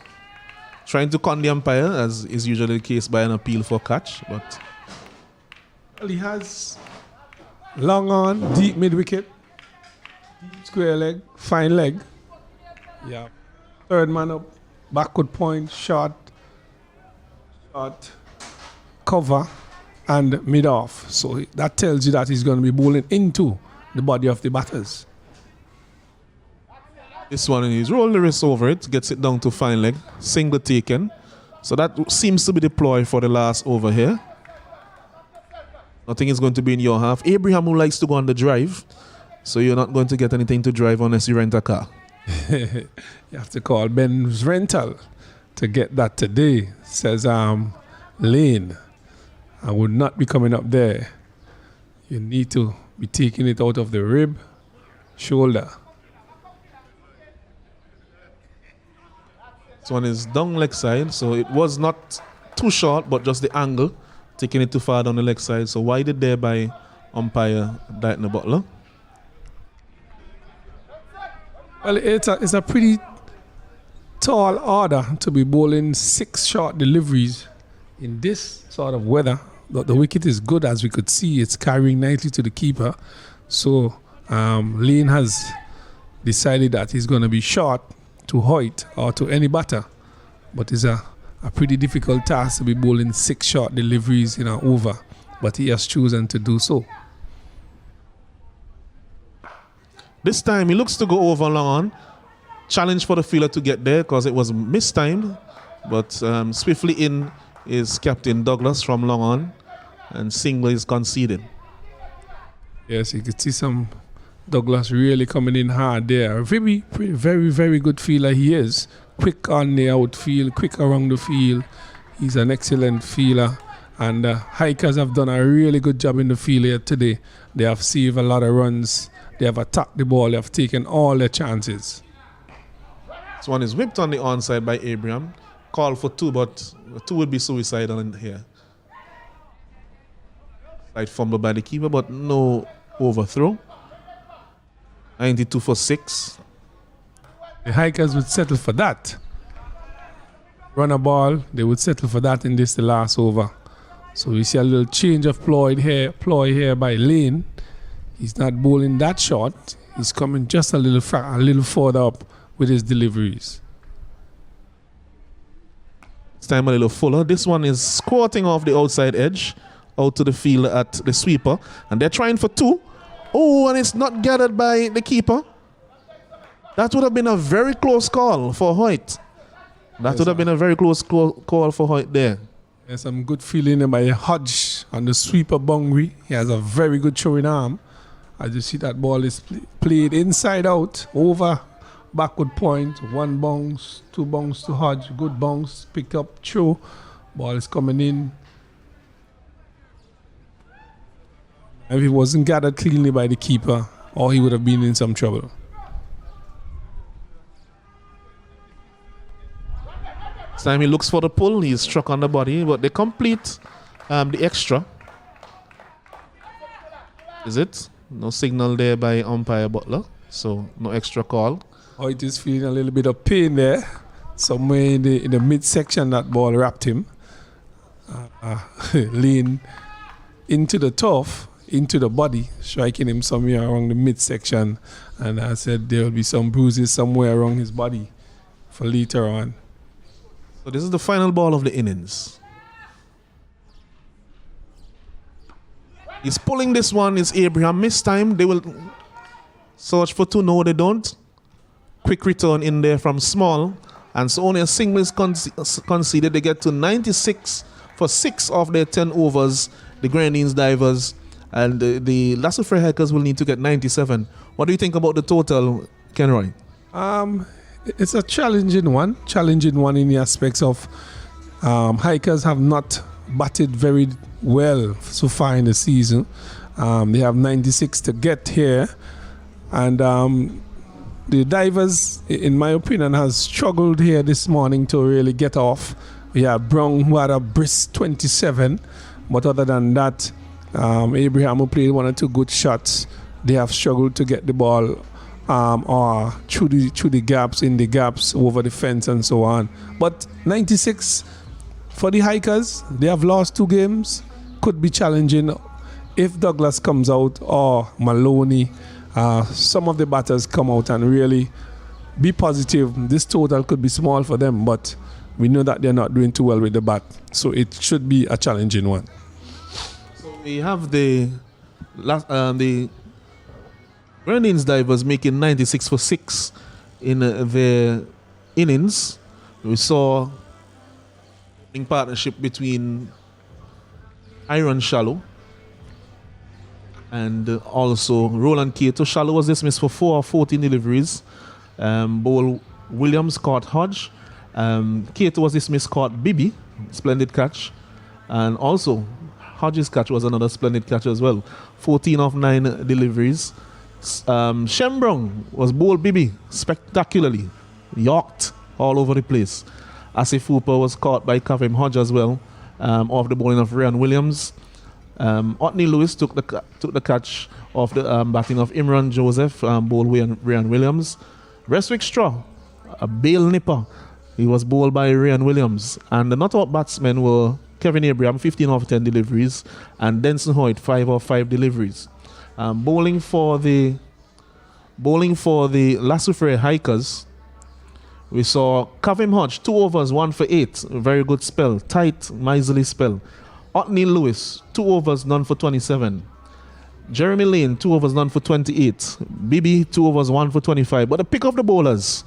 Trying to con the umpire, as is usually the case, by an appeal for catch. But well, he has long on, deep mid-wicket, deep square leg, fine leg. Yeah. Third man up, backward point, short, cover, and mid-off. So that tells you that he's going to be bowling into the body of the batters. this one, he's rolling the wrist over it, gets it down to fine leg, single taken. So that seems to be the ploy for the last over here. Nothing is going to be in your half. Abraham, who likes to go on the drive, so you're not going to get anything to drive unless you rent a car. You have to call Ben's Rental to get that today, says Lane. I would not be coming up there. You need to be taking it out of the rib, shoulder. This one is down leg side, so it was not too short, but just the angle, taking it too far down the leg side. So wide it there by umpire Dighton Butler. Well, it's a pretty tall order to be bowling 6 short deliveries in this sort of weather. The wicket is good, as we could see. It's carrying nicely to the keeper. So Lane has decided that he's going to be short to Hoyt or to any batter. But it's a pretty difficult task to be bowling 6 short deliveries in an over. But he has chosen to do so. This time he looks to go over long on. Challenge for the fielder to get there because it was mistimed. But swiftly in is Captain Douglas from long on. And single is conceded. Yes, you could see some Douglas really coming in hard there. Very, very good fielder he is. Quick on the outfield, quick around the field. He's an excellent fielder. And Hikers have done a really good job in the field here today. They have saved a lot of runs. They have attacked the ball. They have taken all their chances. This one is whipped on the onside by Abraham. Call for 2, but 2 would be suicidal in here. Slight fumble by the keeper, but no overthrow. 92 for 6. The Hikers would settle for that. Run a ball, they would settle for that in this, the last over. So we see a little change of ploy here by Lane. He's not bowling that short. He's coming just a little further up with his deliveries. This time a little fuller. This one is squatting off the outside edge out to the field at the sweeper. And they're trying for 2. Oh, and it's not gathered by the keeper. That would have been a very close call for Hoyt. That would have been a very close call for Hoyt there. There's some good feeling by Hodge on the sweeper boundary. He has a very good throwing arm. As you see, that ball is played inside out, over, backward point. 1 bounce, 2 bounce to Hodge. Good bounce, picked up, throw. Ball is coming in. If he wasn't gathered cleanly by the keeper, or he would have been in some trouble. This time he looks for the pull. He's struck on the body, but they complete the extra. Is it? No signal there by umpire Butler, so no extra call. Oh, it is feeling a little bit of pain there. Somewhere in the midsection, that ball wrapped him. Lean into the turf, into the body, striking him somewhere around the midsection. And I said there will be some bruises somewhere around his body for later on. So this is the final ball of the innings. He's pulling this one. Is Abraham missed time? They will search for 2. No, they don't. Quick return in there from Small. And so only a single is conceded. They get to 96 for 6 of their 10 overs. The Grenadines divers and the Soufriere Hackers will need to get 97. What do you think about the total, Kenroy? It's a challenging one in the aspects of Hikers have not batted very well so far in the season. They have 96 to get here, and the divers, in my opinion, has struggled here this morning to really get off. We have Brown, who had a brisk 27, but other than that, Abraham, who played 1 or 2 good shots, they have struggled to get the ball or through the gaps, in the gaps, over the fence and so on. But 96 for the Hikers, they have lost 2 games. Could be challenging if Douglas comes out or Maloney. Some of the batters come out and really be positive. This total could be small for them, but we know that they're not doing too well with the bat. So it should be a challenging one. So we have the Grenadines divers making 96 for 6 in their innings. We saw a partnership between Iron Shallow and also Roland Cato. Shallow was dismissed for 4 of 14 deliveries. Bowl Williams caught Hodge. Cato was dismissed, caught Bibi. Splendid catch. And also Hodge's catch was another splendid catch as well. 14 of 9 deliveries. Shembrong was bowled Bibi spectacularly. Yorked all over the place. Asif Hooper was caught by Kavim Hodge as well, off the bowling of Ryan Williams. Otney Lewis took the catch off the batting of Imran Joseph, bowled Ryan Williams. Reswick Straw, a bail nipper. He was bowled by Ryan Williams. And the not-out batsmen were Kevin Abraham, 15 of 10 deliveries, and Denson Hoyt, 5 of 5 deliveries. Bowling for the Bowling for the Soufriere Hikers, we saw Kavim Hodge, 2 overs, 1 for 8. A very good spell. Tight, miserly spell. Otney Lewis, 2 overs, none for 27. Jeremy Lane, 2 overs, none for 28. Bibi, 2 overs, 1 for 25. But the pick of the bowlers,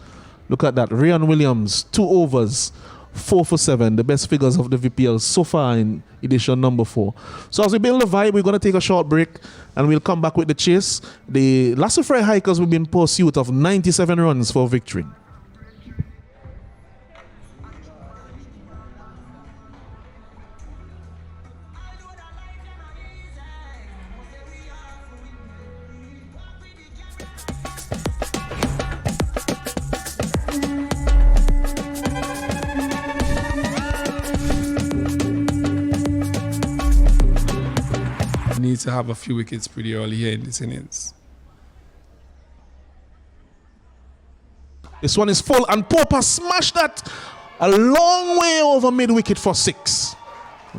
look at that. Ryan Williams, 2 overs, 4 for 7. The best figures of the VPL so far in edition number 4. So as we build the vibe, we're going to take a short break and we'll come back with the chase. The Soufriere Hikers will be in pursuit of 97 runs for victory. Needs to have a few wickets pretty early here in this innings. This one is full and Pope has smashed that a long way over mid-wicket for 6.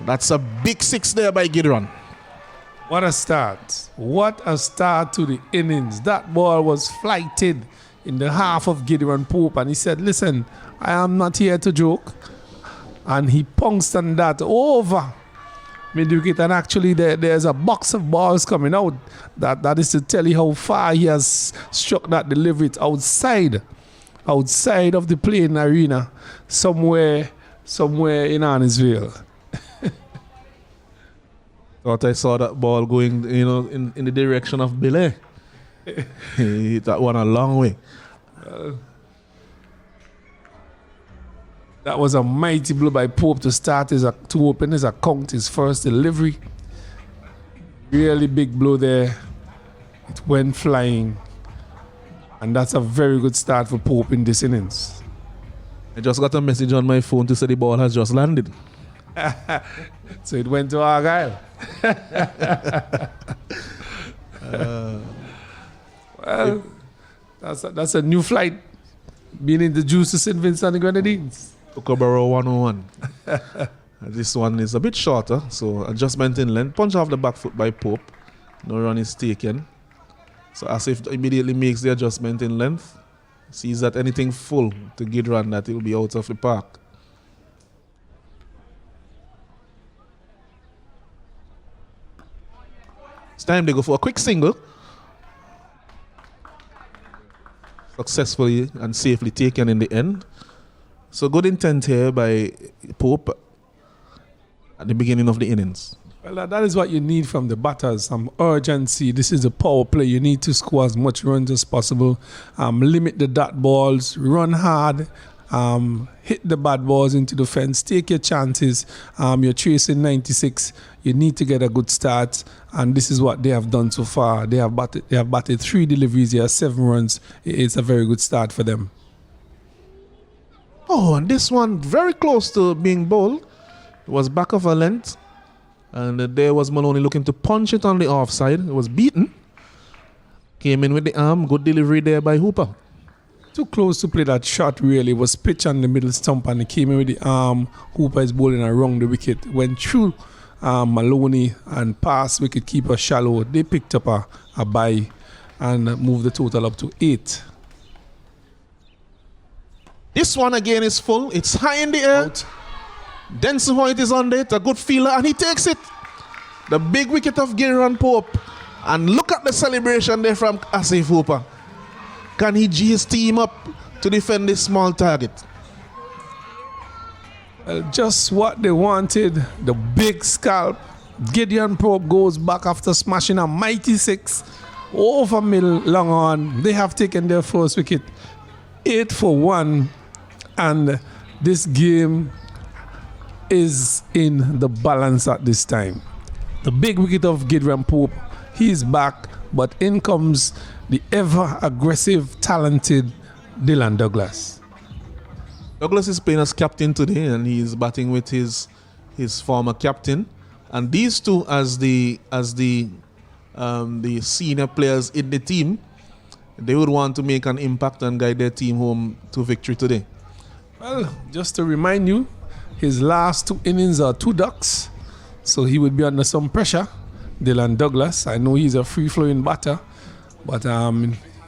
That's a big 6 there by Gideon. What a start. What a start to the innings. That ball was flighted in the half of Gideon Pope and he said, listen, I am not here to joke. And he pounced on that over mid-wicket, and actually there's a box of balls coming out. That is to tell you how far he has struck that delivery. It's outside of the playing arena, somewhere in Arnisville. Thought I saw that ball going, in the direction of Billy. He hit that one a long way. That was a mighty blow by Pope to open his account, his first delivery. Really big blow there. It went flying. And that's a very good start for Pope in this innings. I just got a message on my phone to say the ball has just landed. So it went to Argyle. Well, that's a new flight being introduced to St. Vincent and the Grenadines. Kookaburra 101. This one is a bit shorter, so adjustment in length. Punch off the back foot by Pope. No run is taken. So Asif immediately makes the adjustment in length. Sees that anything full to Gidran, that he'll be out of the park. It's time they go for a quick single. Successfully and safely taken in the end. So good intent here by Pope at the beginning of the innings. Well, that is what you need from the batters, some urgency. This is a power play. You need to score as much runs as possible. Limit the dot balls, run hard, hit the bad balls into the fence, take your chances. You're chasing 96. You need to get a good start, and this is what they have done so far. They have batted 3 deliveries here, 7 runs. It's a very good start for them. Oh, and this one very close to being bowled. It was back of a length. And there was Maloney looking to punch it on the offside. It was beaten. Came in with the arm. Good delivery there by Hooper. Too close to play that shot, really. It was pitch on the middle stump and he came in with the arm. Hooper is bowling around the wicket. Went through Maloney and past wicket keeper shallow. They picked up a bye and moved the total up to 8. This one again is full. It's high in the air. Out. Denson White is on it. A good fielder and he takes it. The big wicket of Gideon Pope. And look at the celebration there from Asif Hooper. Can he G his team up to defend this small target? Well, just what they wanted. The big scalp. Gideon Pope goes back after smashing a mighty 6 over middle long on. They have taken their first wicket. 8 for 1. And this game is in the balance at this time. The big wicket of Gideon Pope, he's back, but in comes the ever-aggressive, talented Dylan Douglas. Douglas is playing as captain today, and he's batting with his former captain. And these two, as the senior players in the team, they would want to make an impact and guide their team home to victory today. Well, just to remind you, his last 2 innings are 2 ducks, so he would be under some pressure. Dylan Douglas, I know he's a free-flowing batter, but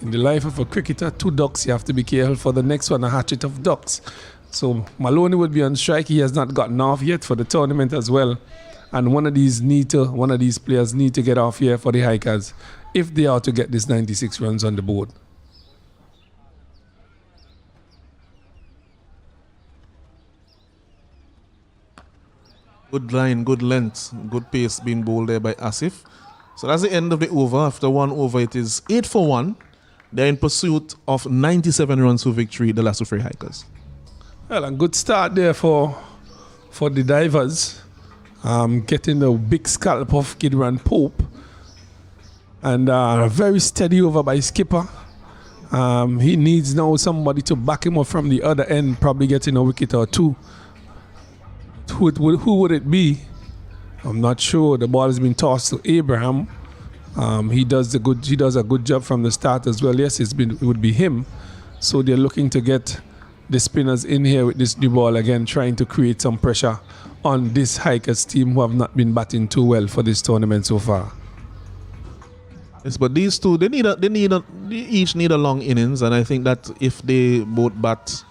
In the life of a cricketer, 2 ducks, you have to be careful for the next one, a hatchet of ducks. So Maloney would be on strike. He has not gotten off yet for the tournament as well. And one of these players need to get off here for the Hikers if they are to get this 96 runs on the board. Good line, good length, good pace being bowled there by Asif. So that's the end of the over. After 1 over, it is 8 for 1. They're in pursuit of 97 runs for victory, the Soufriere Hikers. Well, a good start there for the divers. Getting a big scalp of Gidran Pope. And a very steady over by skipper. He needs now somebody to back him up from the other end, probably getting a wicket or 2. Who would it be? I'm not sure. The ball has been tossed to Abraham. He does a good job from the start as well. Yes, it would be him. So they're looking to get the spinners in here with this new ball again, trying to create some pressure on this Hikers team who have not been batting too well for this tournament so far. Yes, but these two, they each need a long innings, and I think that if they both bat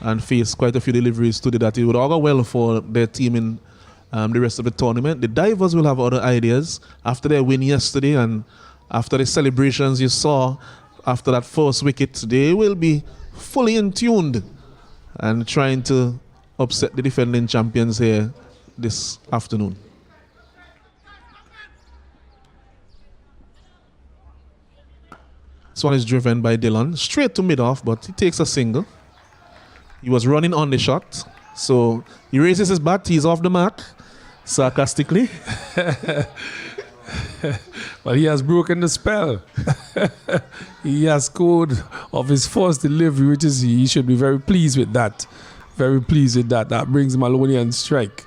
and face quite a few deliveries today, that it would augur well for their team in the rest of the tournament. The divers will have other ideas after their win yesterday and after the celebrations you saw after that first wicket. They will be fully in tuned and trying to upset the defending champions here this afternoon. This one is driven by Dylan straight to mid-off, but he takes a single. He was running on the shot, so he raises his bat. He's off the mark, sarcastically. But he has broken the spell. He has scored of his first delivery, which is he should be very pleased with that. Very pleased with that. That brings Maloney on strike.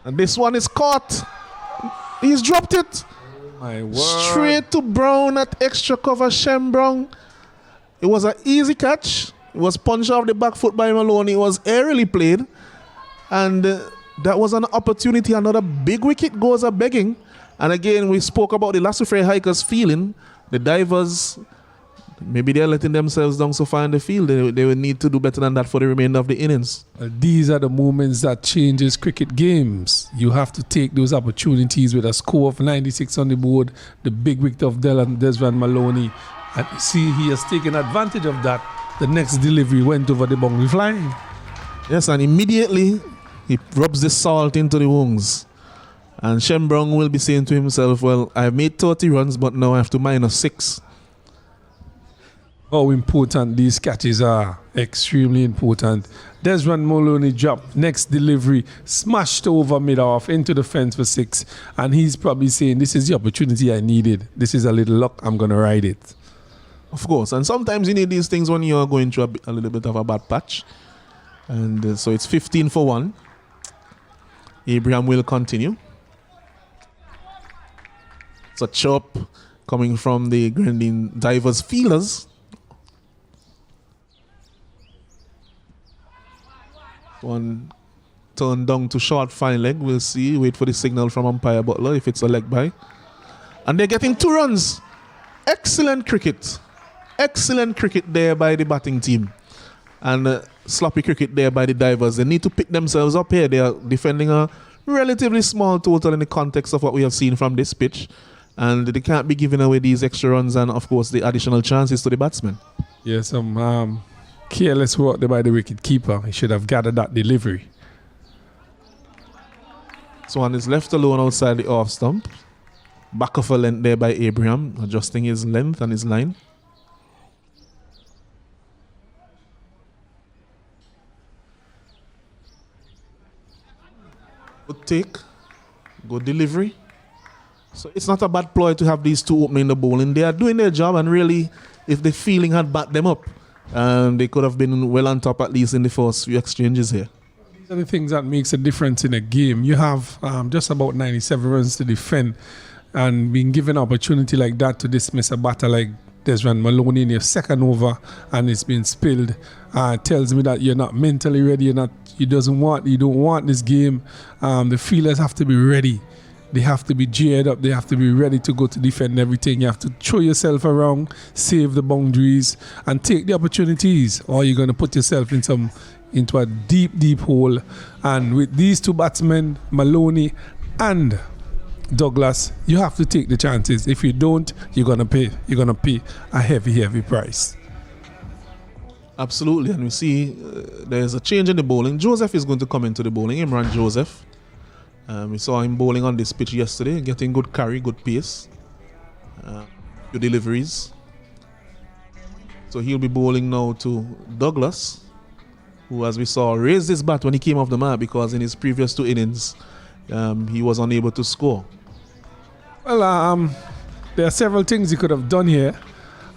And this one is caught. He's dropped it. My word. Straight to Brown at extra cover. Shem Brown. It was an easy catch. It was punched off the back foot by Maloney. It was aerially played. And that was an opportunity. Another big wicket goes a begging. And again, we spoke about the Soufriere Hikers feeling. The divers, maybe they're letting themselves down so far in the field. They will need to do better than that for the remainder of the innings. These are the moments that changes cricket games. You have to take those opportunities with a score of 96 on the board. The big wicket of Desmond Maloney. And see, he has taken advantage of that. The next delivery went over the boundary flying. Yes, and immediately he rubs the salt into the wounds. And Shem Brown will be saying to himself, well, I've made 30 runs, but now I have to -6. How important these catches are. Extremely important. Desmond Maloney dropped. Next delivery, smashed over mid-off into the fence for 6. And he's probably saying, this is the opportunity I needed. This is a little luck. I'm going to ride it. Of course. And sometimes you need these things when you're going through a little bit of a bad patch. And so it's 15 for 1. Abraham will continue. It's a chop coming from the Grenadines divers fielders. One turn down to short fine leg. We'll see. Wait for the signal from umpire Butler if it's a leg by. And they're getting 2 runs. Excellent cricket. Excellent cricket there by the batting team. And sloppy cricket there by the divers. They need to pick themselves up here. They are defending a relatively small total in the context of what we have seen from this pitch. And they can't be giving away these extra runs and, of course, the additional chances to the batsmen. Yes, some careless work there by the wicket keeper. He should have gathered that delivery. So one is left alone outside the off stump. Back of a length there by Abraham, adjusting his length and his line. Good take. Good delivery. So it's not a bad ploy to have these two opening the bowling. They are doing their job, and really, if the feeling had backed them up, they could have been well on top at least in the first few exchanges here. These are the things that makes a difference in a game. You have just about 97 runs to defend, and being given an opportunity like that to dismiss a batter like Desmond Maloney in your second over, and it's been spilled, tells me that you're not mentally ready. You don't want this game. The fielders have to be ready. they have to be geared up. They have to be ready to go to defend everything. You have to throw yourself around, save the boundaries, and take the opportunities, or you're going to put yourself into a deep hole. And with these two batsmen, Maloney and Douglas, you have to take the chances. If you don't, you're going to pay. You're going to pay a heavy price. Absolutely, and we see there's a change in the bowling. Joseph is going to come into the bowling. Imran Joseph. We saw him bowling on this pitch yesterday, getting good carry, good pace, good deliveries. So he'll be bowling now to Douglas, who, as we saw, raised his bat when he came off the mat because in his previous 2 innings, he was unable to score. Well, there are several things he could have done here.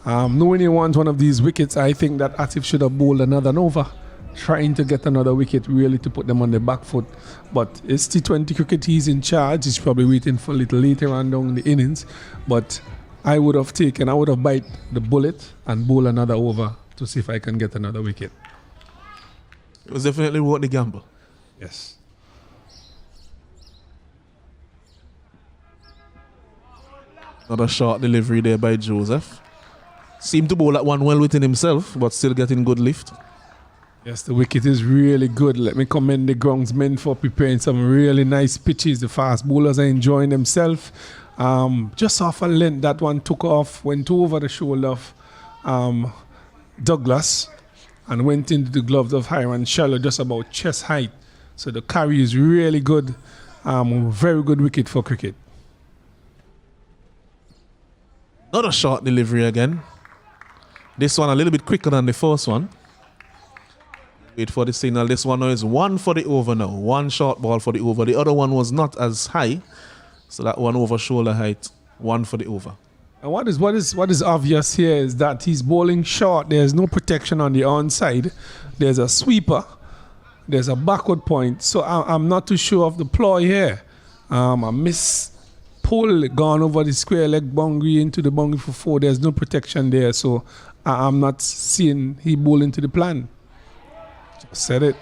Knowing he wants one of these wickets, I think that Atif should have bowled another over, trying to get another wicket, really to put them on the back foot. But it's T20 cricket, he's in charge. He's probably waiting for a little later on down the innings. But I would have bite the bullet and bowl another over to see if I can get another wicket. It was definitely worth the gamble. Yes. Another short delivery there by Joseph. Seemed to bowl that one well within himself, but still getting good lift. Yes, the wicket is really good. Let me commend the groundsmen for preparing some really nice pitches. The fast bowlers are enjoying themselves. Just off a length, that one took off, went over the shoulder of Douglas and went into the gloves of Hiram Shallow, just about chest height. So the carry is really good. Very good wicket for cricket. Another short delivery again. This one a little bit quicker than the first one. Wait for the signal. This one now is 1 for the over now. 1 short ball for the over. The other one was not as high. So that one over shoulder height. 1 for the over. And what is obvious here is that he's bowling short. There's no protection on the onside. There's a sweeper. There's a backward point. So I'm not too sure of the ploy here. A miss pull gone over the square leg boundary into the boundary for 4. There's no protection there. So I'm not seeing he bowl into the plan. Just said it.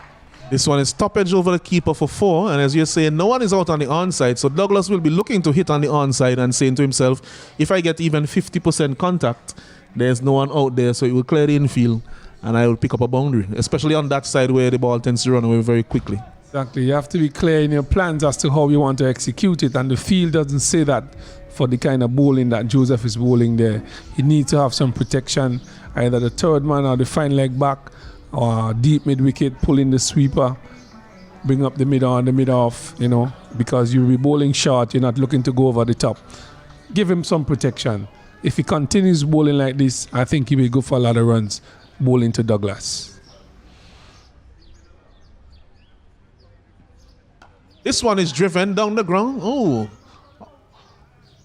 This one is top edge over the keeper for 4. And as you're saying, no one is out on the onside. So Douglas will be looking to hit on the onside and saying to himself, if I get even 50% contact, there's no one out there. So it will clear the infield and I will pick up a boundary, especially on that side where the ball tends to run away very quickly. Exactly. You have to be clear in your plans as to how you want to execute it. And the field doesn't say that for the kind of bowling that Joseph is bowling there. You need to have some protection, either the third man or the fine leg back or deep mid wicket, pulling the sweeper, bring up the mid on, the mid off, because you'll be bowling short. You're not looking to go over the top. Give him some protection. If he continues bowling like this, I think he will go for a lot of runs bowling to Douglas. This one is driven down the ground. Oh,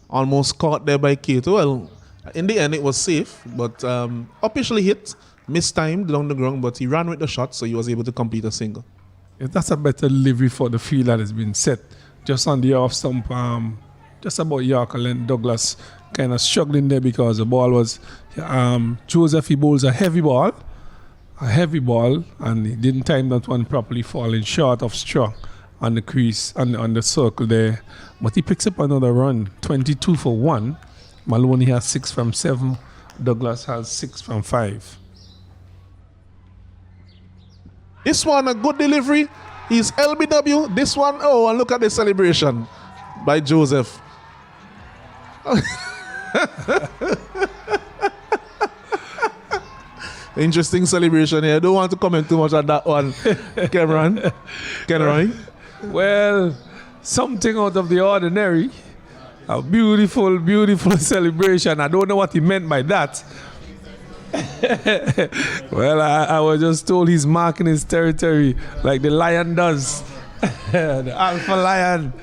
almost caught there by Kato. Well, in the end, it was safe, but officially hit, mistimed down the ground, but he ran with the shot, so he was able to complete a single. Yeah, that's a better delivery for the field that has been set. Just on the off stump, just about Yorker and Douglas kind of struggling there because the ball was, Joseph, he bowls a heavy ball, and he didn't time that one properly, falling short of straw on the crease, on the circle there. But he picks up another run, 22 for 1. Maloney has 6 from 7. Douglas has 6 from 5. This one, a good delivery. He's LBW. This one, oh, and look at the celebration by Joseph. Interesting celebration here. I don't want to comment too much on that one, Kenroy. Well, something out of the ordinary. A beautiful, beautiful celebration. I don't know what he meant by that. Well, I was just told he's marking his territory like the lion does. The alpha lion.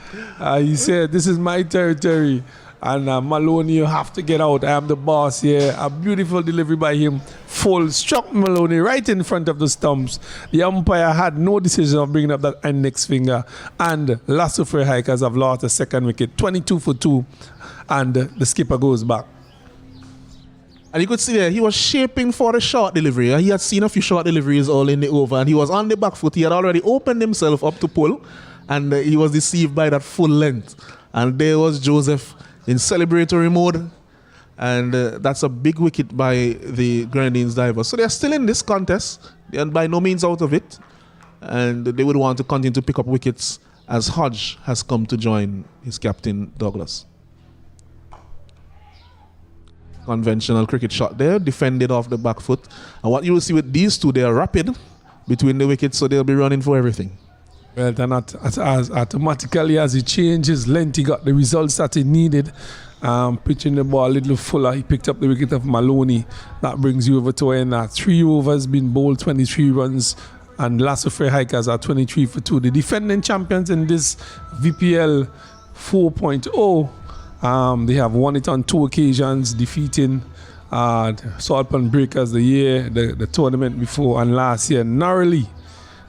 He said, this is my territory. And Maloney, you have to get out. I am the boss here. A beautiful delivery by him. Full struck Maloney right in front of the stumps. The umpire had no decision of bringing up that index finger. And Soufriere Hikers have lost the second wicket. 22 for 2. And the skipper goes back. And you could see there, he was shaping for the short delivery. He had seen a few short deliveries all in the over. And he was on the back foot. He had already opened himself up to pull. And he was deceived by that full length. And there was Joseph in celebratory mode. And that's a big wicket by the Grenadines divers. So they're still in this contest. They're by no means out of it. And they would want to continue to pick up wickets as Hodge has come to join his captain, Douglas. Conventional cricket shot there, defended off the back foot. And what you will see with these two, they are rapid between the wickets, so they'll be running for everything. Well, then as automatically as he changed his length, he got the results that he needed. Pitching the ball a little fuller, he picked up the wicket of Maloney. That brings you over to end. 3 overs, been bowled 23 runs, and Soufriere Hikers are 23 for 2. The defending champions in this VPL 4.0, they have won it on 2 occasions, defeating Saltpan Breakers the tournament before, and last year narrowly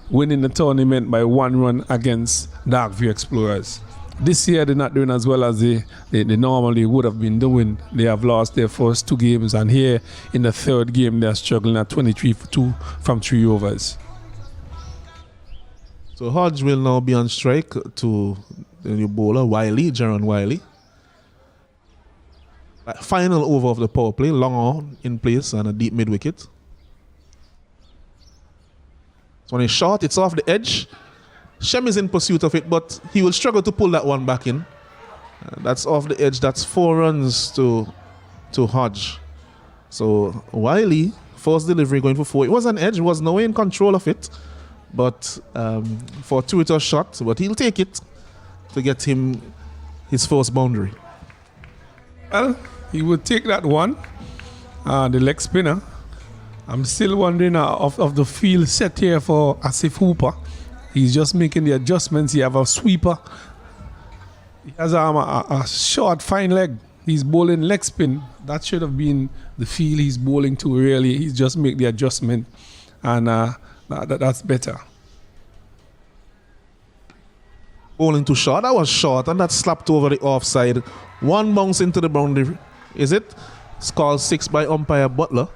winning the tournament by 1 run against Darkview Explorers. This year they're not doing as well as they normally would have been doing. They have lost their first 2 games, and here in the 3rd game they're struggling at 23 for 2 from 3 overs. So Hodge will now be on strike to the new bowler, Jaron Wiley. Final over of the power play, long on in place and a deep mid wicket. This one is short, it's off the edge. Shem is in pursuit of it, but he will struggle to pull that one back in. That's off the edge. That's 4 runs to Hodge. So Wiley, first delivery going for 4. It was an edge, was no way in control of it. But fortuitous shot, but he'll take it to get him his first boundary. Well, he would take that one, the leg spinner. I'm still wondering of the field set here for Asif Hooper. He's just making the adjustments. He have a sweeper. He has a short, fine leg. He's bowling leg spin. That should have been the field he's bowling to, really. He's just make the adjustment, and that's better. Bowling too short. That was short, and that slapped over the offside. 1 bounce into the boundary. Is it? It's called 6 by umpire Butler.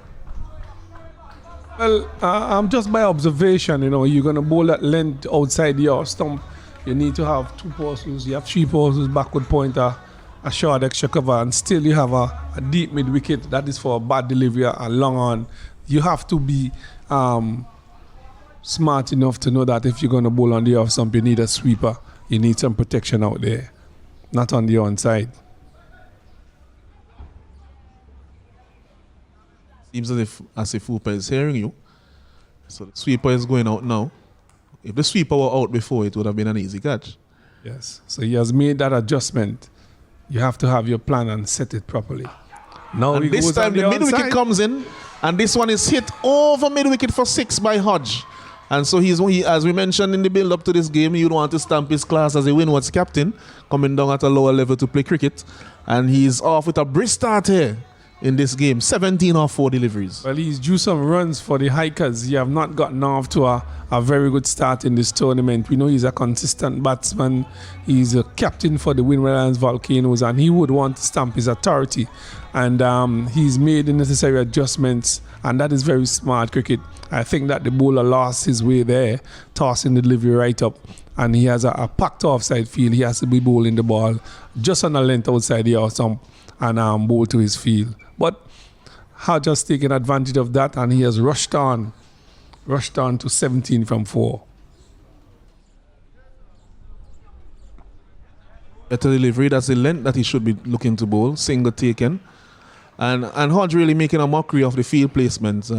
Well, just by observation, you're going to bowl that length outside your stump. You need to have 2 pursuits. You have 3 pursuits, backward pointer, a short extra cover, and still you have a deep mid wicket. That is for a bad delivery, a long on. You have to be smart enough to know that if you're going to bowl on the off stump, you need a sweeper. You need some protection out there, not on the onside. Seems as if Hooper is hearing you. So the sweeper is going out now. If the sweeper were out before, it would have been an easy catch. Yes. So he has made that adjustment. You have to have your plan and set it properly. Now and this time the mid-wicket comes in, and this one is hit over mid-wicket for 6 by Hodge. And so he, as we mentioned in the build-up to this game, you'd want to stamp his class as a Windward's captain, coming down at a lower level to play cricket. And he's off with a brisk start here in this game, 17 off 4 deliveries. Well, he's due some runs for the Hikers. He have not gotten off to a very good start in this tournament. We know he's a consistent batsman. He's a captain for the Windward Volcanoes, and he would want to stamp his authority. And he's made the necessary adjustments, and that is very smart cricket. I think that the bowler lost his way there, tossing the delivery right up, and he has a packed offside field. He has to be bowling the ball just on a length outside the off stump and bowl to his field. But Hodge has taken advantage of that, and he has rushed on to 17 from 4. Better delivery, that's the length that he should be looking to bowl, single taken. And Hodge really making a mockery of the field placement.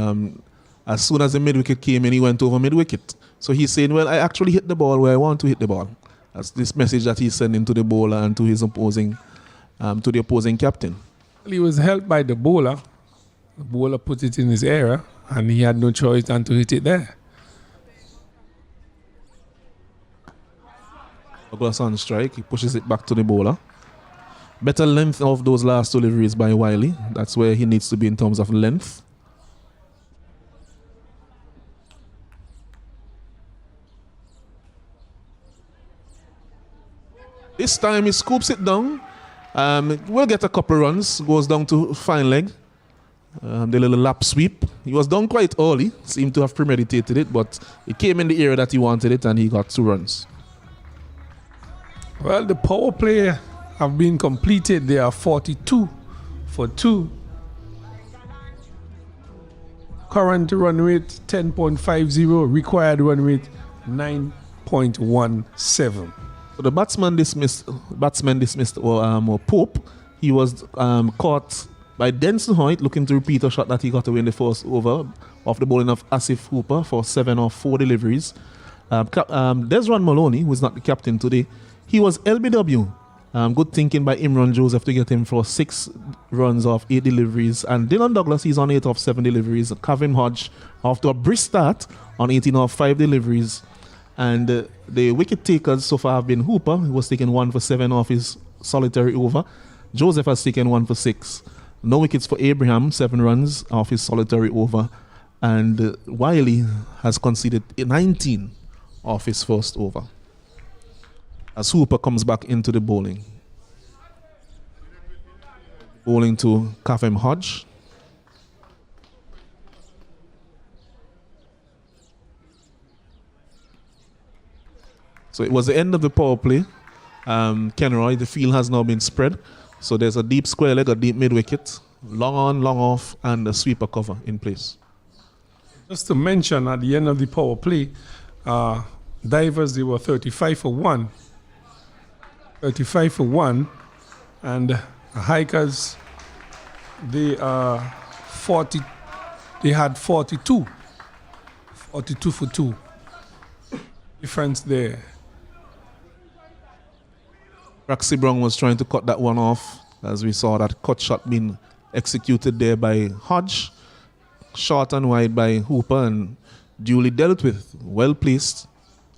As soon as the mid-wicket came in, he went over mid-wicket. So he's saying, well, I actually hit the ball where I want to hit the ball. That's this message that he's sending to the bowler and to his opposing, to the opposing captain. He was helped by the bowler. The bowler put it in his area, and he had no choice than to hit it there. Douglas on strike, he pushes it back to the bowler. Better length of those last 2 deliveries by Wiley. That's where he needs to be in terms of length. This time he scoops it down. We'll get a couple runs. Goes down to fine leg. The little lap sweep. He was done quite early. Seemed to have premeditated it, but it came in the area that he wanted it, and he got 2 runs. Well, the power play have been completed. They are 42 for 2. Current run rate 10.50, required run rate 9.17. So the batsman dismissed Pope. He was caught by Denson Hoyt looking to repeat a shot that he got away in the first over off the bowling of Asif Hooper for 7 or 4 deliveries. Desron Maloney, who is not the captain today, he was LBW. Good thinking by Imran Joseph to get him for 6 runs off 8 deliveries. And Dylan Douglas, he's on 8 of 7 deliveries. Kevin Hodge, after a brisk start, on 18 of 5 deliveries. And the wicket takers so far have been Hooper, who was taking 1 for 7 off his solitary over. Joseph has taken 1 for 6. No wickets for Abraham, 7 runs off his solitary over. And Wiley has conceded 19 off his first over, as Hooper comes back into the bowling. Bowling to Kafem Hodge. So it was the end of the power play. Kenroy, the field has now been spread. So there's a deep square leg, a deep mid wicket, long on, long off, and a sweeper cover in place. Just to mention, at the end of the power play, Divers, they were 35 for 1. 35 for 1. And Hikers, they are 40. They had 42. 42 for 2. Difference there. Raxi Brown was trying to cut that one off, as we saw that cut shot being executed there by Hodge. Short and wide by Hooper and duly dealt with. Well placed.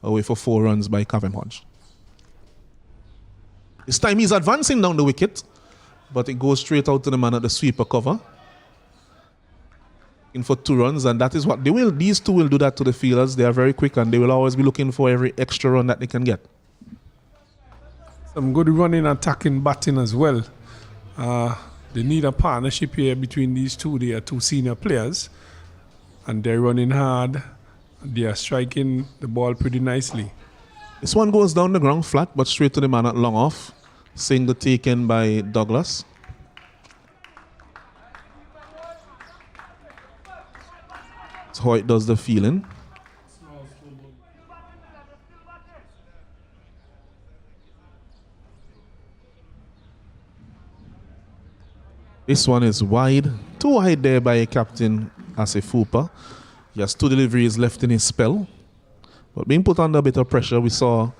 Away for 4 runs by Kevin Hodge. This time he's advancing down the wicket, but it goes straight out to the man at the sweeper cover. In for 2 runs, and that is what they will. These two will do that to the fielders. They are very quick, and they will always be looking for every extra run that they can get. Some good running, attacking, batting as well. They need a partnership here between these two. They are 2 senior players, and they're running hard. They are striking the ball pretty nicely. This one goes down the ground flat, but straight to the man at long off. Single taken by Douglas. That's how it does the feeling. This one is wide. Too wide there by Captain Asif Hooper. He has 2 deliveries left in his spell. But being put under a bit of pressure, we saw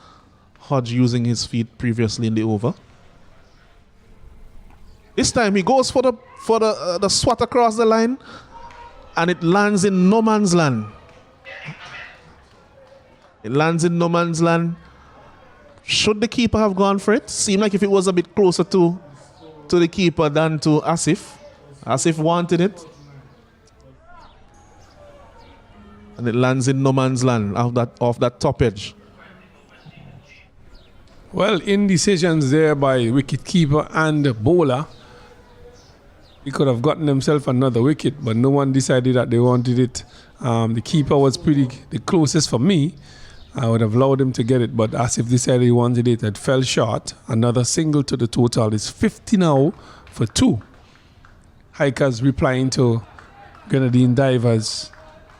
Hodge using his feet previously in the over. This time he goes for the swat across the line, and it lands in no man's land. It lands in no man's land. Should the keeper have gone for it? Seemed like if it was a bit closer to the keeper than to Asif. Asif wanted it. And it lands in no man's land off that top edge. Well, indecisions there by wicketkeeper and bowler. He could have gotten himself another wicket, but no one decided that they wanted it. The keeper was the closest for me. I would have allowed him to get it, but Asif decided he wanted it. It fell short. Another single to the total. It's 50 now for 2. Hikers replying to Grenadine Divers.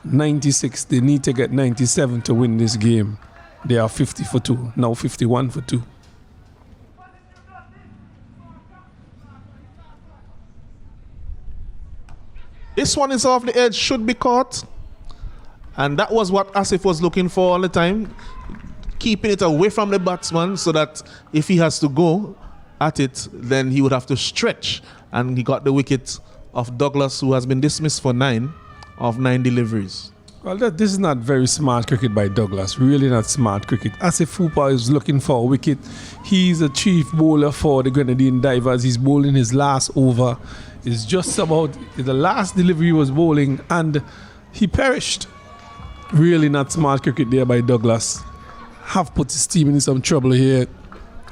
96. They need to get 97 to win this game. They are 50 for 2. Now 51 for 2. This one is off the edge, should be caught. And that was what Asif was looking for all the time. Keeping it away from the batsman so that if he has to go at it, then he would have to stretch. And he got the wicket of Douglas, who has been dismissed for 9 of 9 deliveries. Well, this is not very smart cricket by Douglas. Really not smart cricket. Asif Hooper is looking for a wicket. He's a chief bowler for the Grenadine Divers. He's bowling his last over. It's just about the last delivery he was bowling, and he perished. Really not smart cricket there by Douglas. Have put his team in some trouble here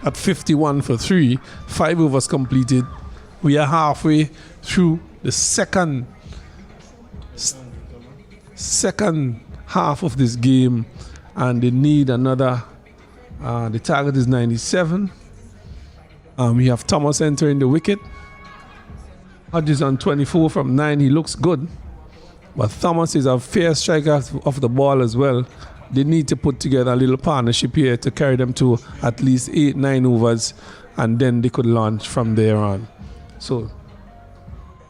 at 51 for 3. 5 overs completed. We are halfway through the second half of this game, and they need another. The target is 97. We have Thomas entering the wicket. Hodge is on 24 from 9. He looks good. But Thomas is a fair striker of the ball as well. They need to put together a little partnership here to carry them to at least 8-9 overs, and then they could launch from there on. So,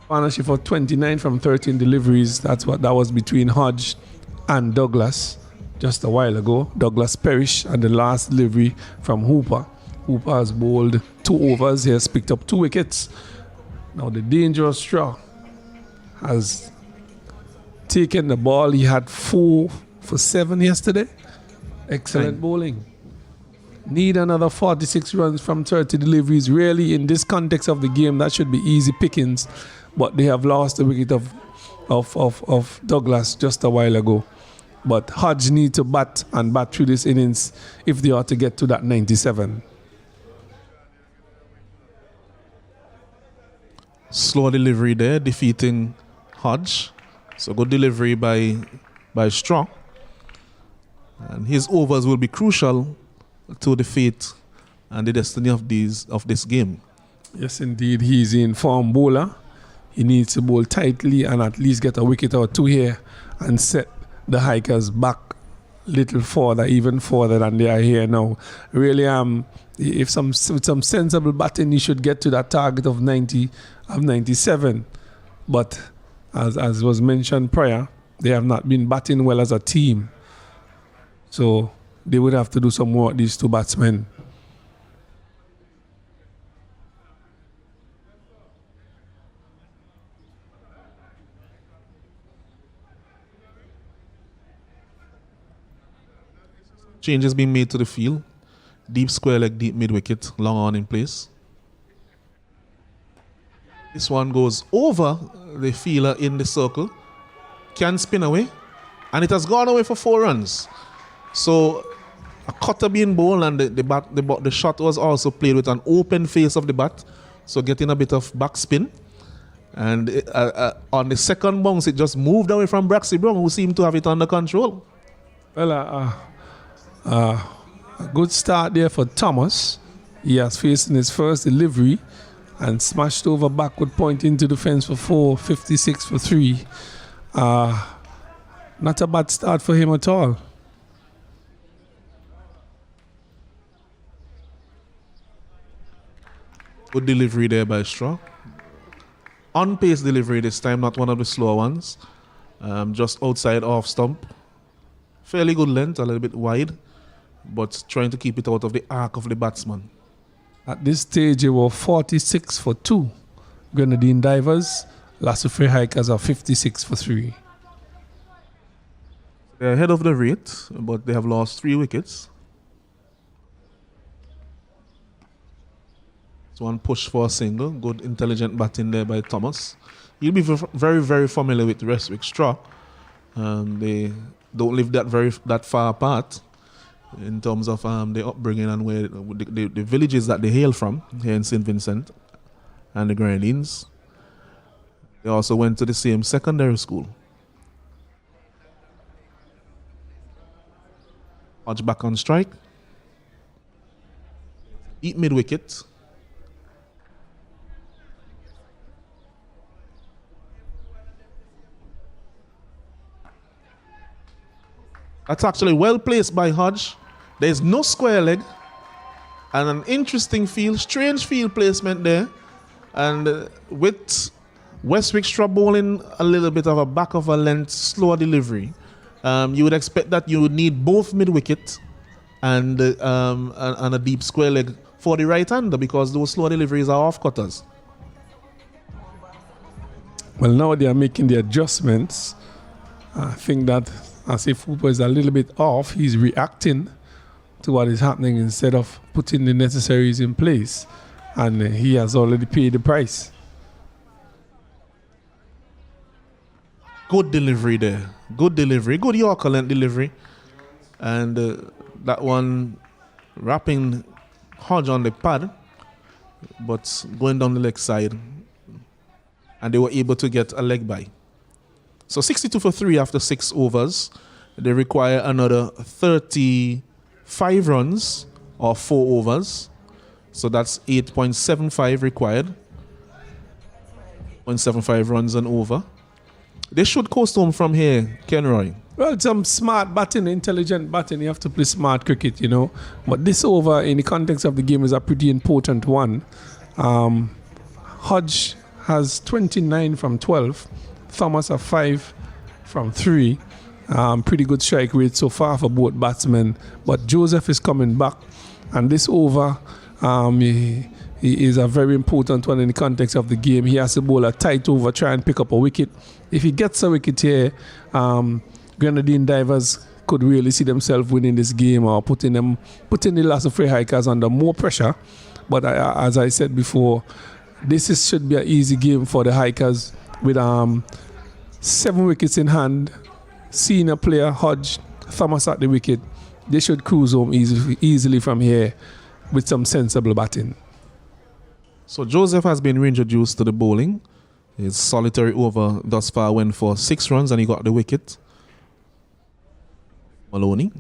partnership of 29 from 13 deliveries. That was between Hodge and Douglas just a while ago. Douglas perished, and the last delivery from Hooper. Hooper has bowled 2 overs. He has picked up 2 wickets. Now the dangerous straw has taken the ball. He had 4 for 7 yesterday. Excellent bowling. Need another 46 runs from 30 deliveries. Really, in this context of the game, that should be easy pickings. But they have lost the wicket of Douglas just a while ago. But Hodge need to bat through this innings if they are to get to that 97. Slow delivery there, defeating Hodge. So good delivery by Straw. And his overs will be crucial to the fate and the destiny of this game. Yes, indeed. He's in form bowler. He needs to bowl tightly and at least get a wicket or 2 here and set the Hikers back little further, even further than they are here now. Really, with some sensible batting, he should get to that target of 97. But as was mentioned prior, they have not been batting well as a team. So they would have to do some more, these 2 batsmen. Changes being made to the field. Deep square leg, deep mid wicket, long on in place. This one goes over the fielder in the circle. Can spin away. And it has gone away for 4 runs. So a cutter being bowled, and the shot was also played with an open face of the bat. So getting a bit of backspin. And on the second bounce, it just moved away from Braxy Brown, who seemed to have it under control. Well, a good start there for Thomas. He has faced in his first delivery and smashed over backward point into the fence for 4, 56 for 3. Not a bad start for him at all. Good delivery there by Straw. On-pace delivery this time, not one of the slower ones. Just outside off stump. Fairly good length, a little bit wide, but trying to keep it out of the arc of the batsman. At this stage, they were 46 for 2. Grenadine divers. Soufriere Hikers are 56 for 3. They're ahead of the rate, but they have lost 3 wickets. It's one push for a single. Good intelligent batting there by Thomas. He'll be very, very familiar with Restwick Straw. They don't live that far apart in terms of the upbringing and where the villages that they hail from here in St. Vincent and the Grenadines. They also went to the same secondary school. Hodge back on strike. Eat mid wicket. That's actually well placed by Hodge. There's no square leg. And an interesting field, strange field placement there. And with Westwick Straw bowling a little bit of a back of a length, slower delivery, you would expect that you would need both mid-wicket and a deep square leg for the right-hander, because those slow deliveries are off-cutters. Well, now they are making the adjustments. I think that as if Hooper is a little bit off, he's reacting to what is happening instead of putting the necessaries in place. And he has already paid the price. Good delivery there. Good delivery. Good Yorker length delivery. And that one wrapping Hodge on the pad, but going down the leg side. And they were able to get a leg by. So 62 for 3 after 6 overs. They require another 35 runs or 4 overs So that's 8.75 required. 0.75 runs and over. They should coast home from here, Kenroy. Well, some smart batting, intelligent batting. You have to play smart cricket, you know. But this over, in the context of the game, is a pretty important one. Hodge has 29 from 12. Thomas have 5 from 3. Pretty good strike rate so far for both batsmen. But Joseph is coming back. And this over, he is a very important one in the context of the game. He has to bowl a tight over, try and pick up a wicket. If he gets a wicket here, Grenadine divers could really see themselves winning this game or putting the Soufriere Hikers under more pressure. But as I said before, this should be an easy game for the Hikers with 7 wickets in hand. Senior player Hodge, Thomas at the wicket. They should cruise home easily from here with some sensible batting. So Joseph has been reintroduced to the bowling. His solitary over thus far went for 6 runs and he got the wicket. Maloney.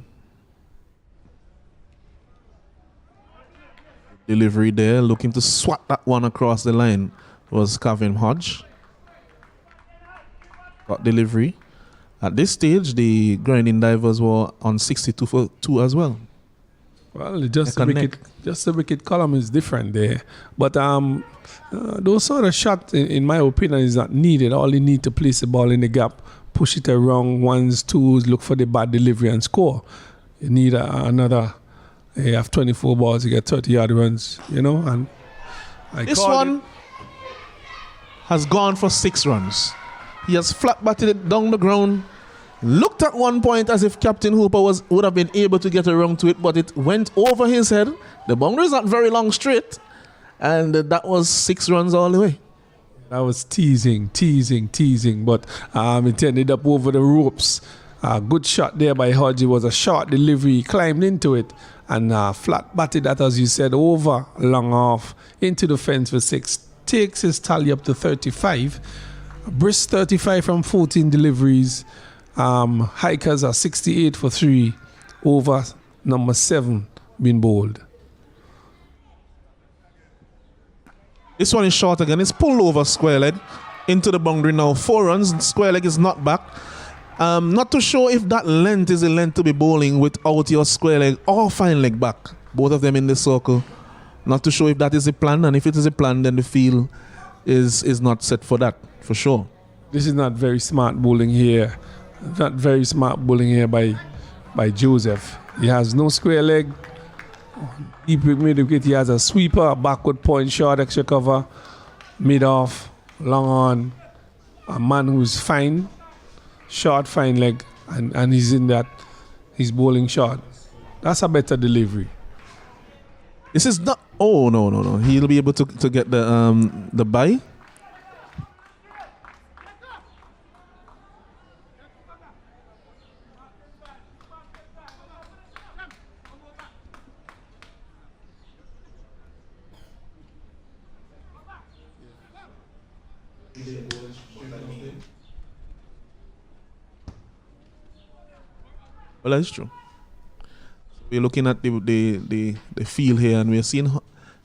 Delivery there, looking to swat that one across the line was Kevin Hodge. Got delivery. At this stage, the Grenadine divers were on 62 for 2 as well. Well, just the wicket column is different there. But those sort of shots, in my opinion, is not needed. All you need to place the ball in the gap, push it around, 1s, 2s, look for the bad delivery and score. You need another. You have 24 balls, you get 30-yard runs, you know. And this one has gone for 6 runs. He has flat batted it down the ground. Looked at one point as if Captain Hooper would have been able to get around to it, but it went over his head. The boundary is not very long straight, and that was 6 runs all the way. That was teasing, but it ended up over the ropes. Good shot there by Hodge. It was a short delivery. He climbed into it and flat batted that, as you said, over, long off, into the fence for 6. Takes his tally up to 35. Brisk 35 from 14 deliveries. Hikers are 68 for 3. Over number 7 being bowled. This one is short again. It's pulled over square leg into the boundary now. 4 runs. Square leg is not back. Not too sure if that length is a length to be bowling without your square leg or fine leg back. Both of them in the circle. Not too sure if that is a plan. And if it is a plan, then the field is not set for that, for sure. This is not very smart bowling here. Not very smart bowling here by Joseph. He has no square leg. Deep mid wicket, he has a sweeper, a backward point, short extra cover, mid off, long on. A man who's fine, short fine leg, and he's in that. He's bowling short. That's a better delivery. This is not. Oh no. He'll be able to get the bye. Well, that's true. We're looking at the field here, and we're seeing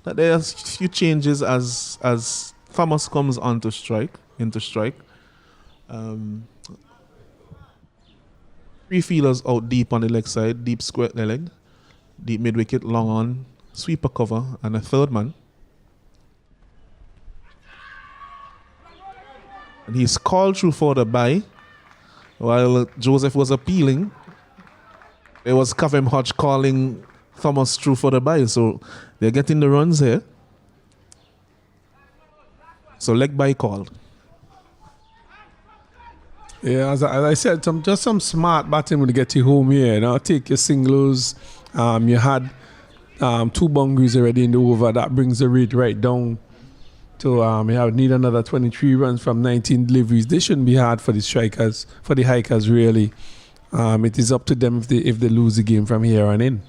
that there's a few changes as Thomas comes into strike. 3 fielders out deep on the leg side, deep square leg, deep mid wicket, long on, sweeper cover, and a 3rd man. And he's called through for the bye while Joseph was appealing. It was Kevin Hodge calling Thomas through for the bye, so they're getting the runs here. So leg bye called. Yeah, as I said, just some smart batting will get you home here. You know, take your singles. You had 2 boundaries already in the over. That brings the rate right down to you need another 23 runs from 19 deliveries. This shouldn't be hard for the strikers, for the Hikers really. It is up to them if they lose the game from here on in.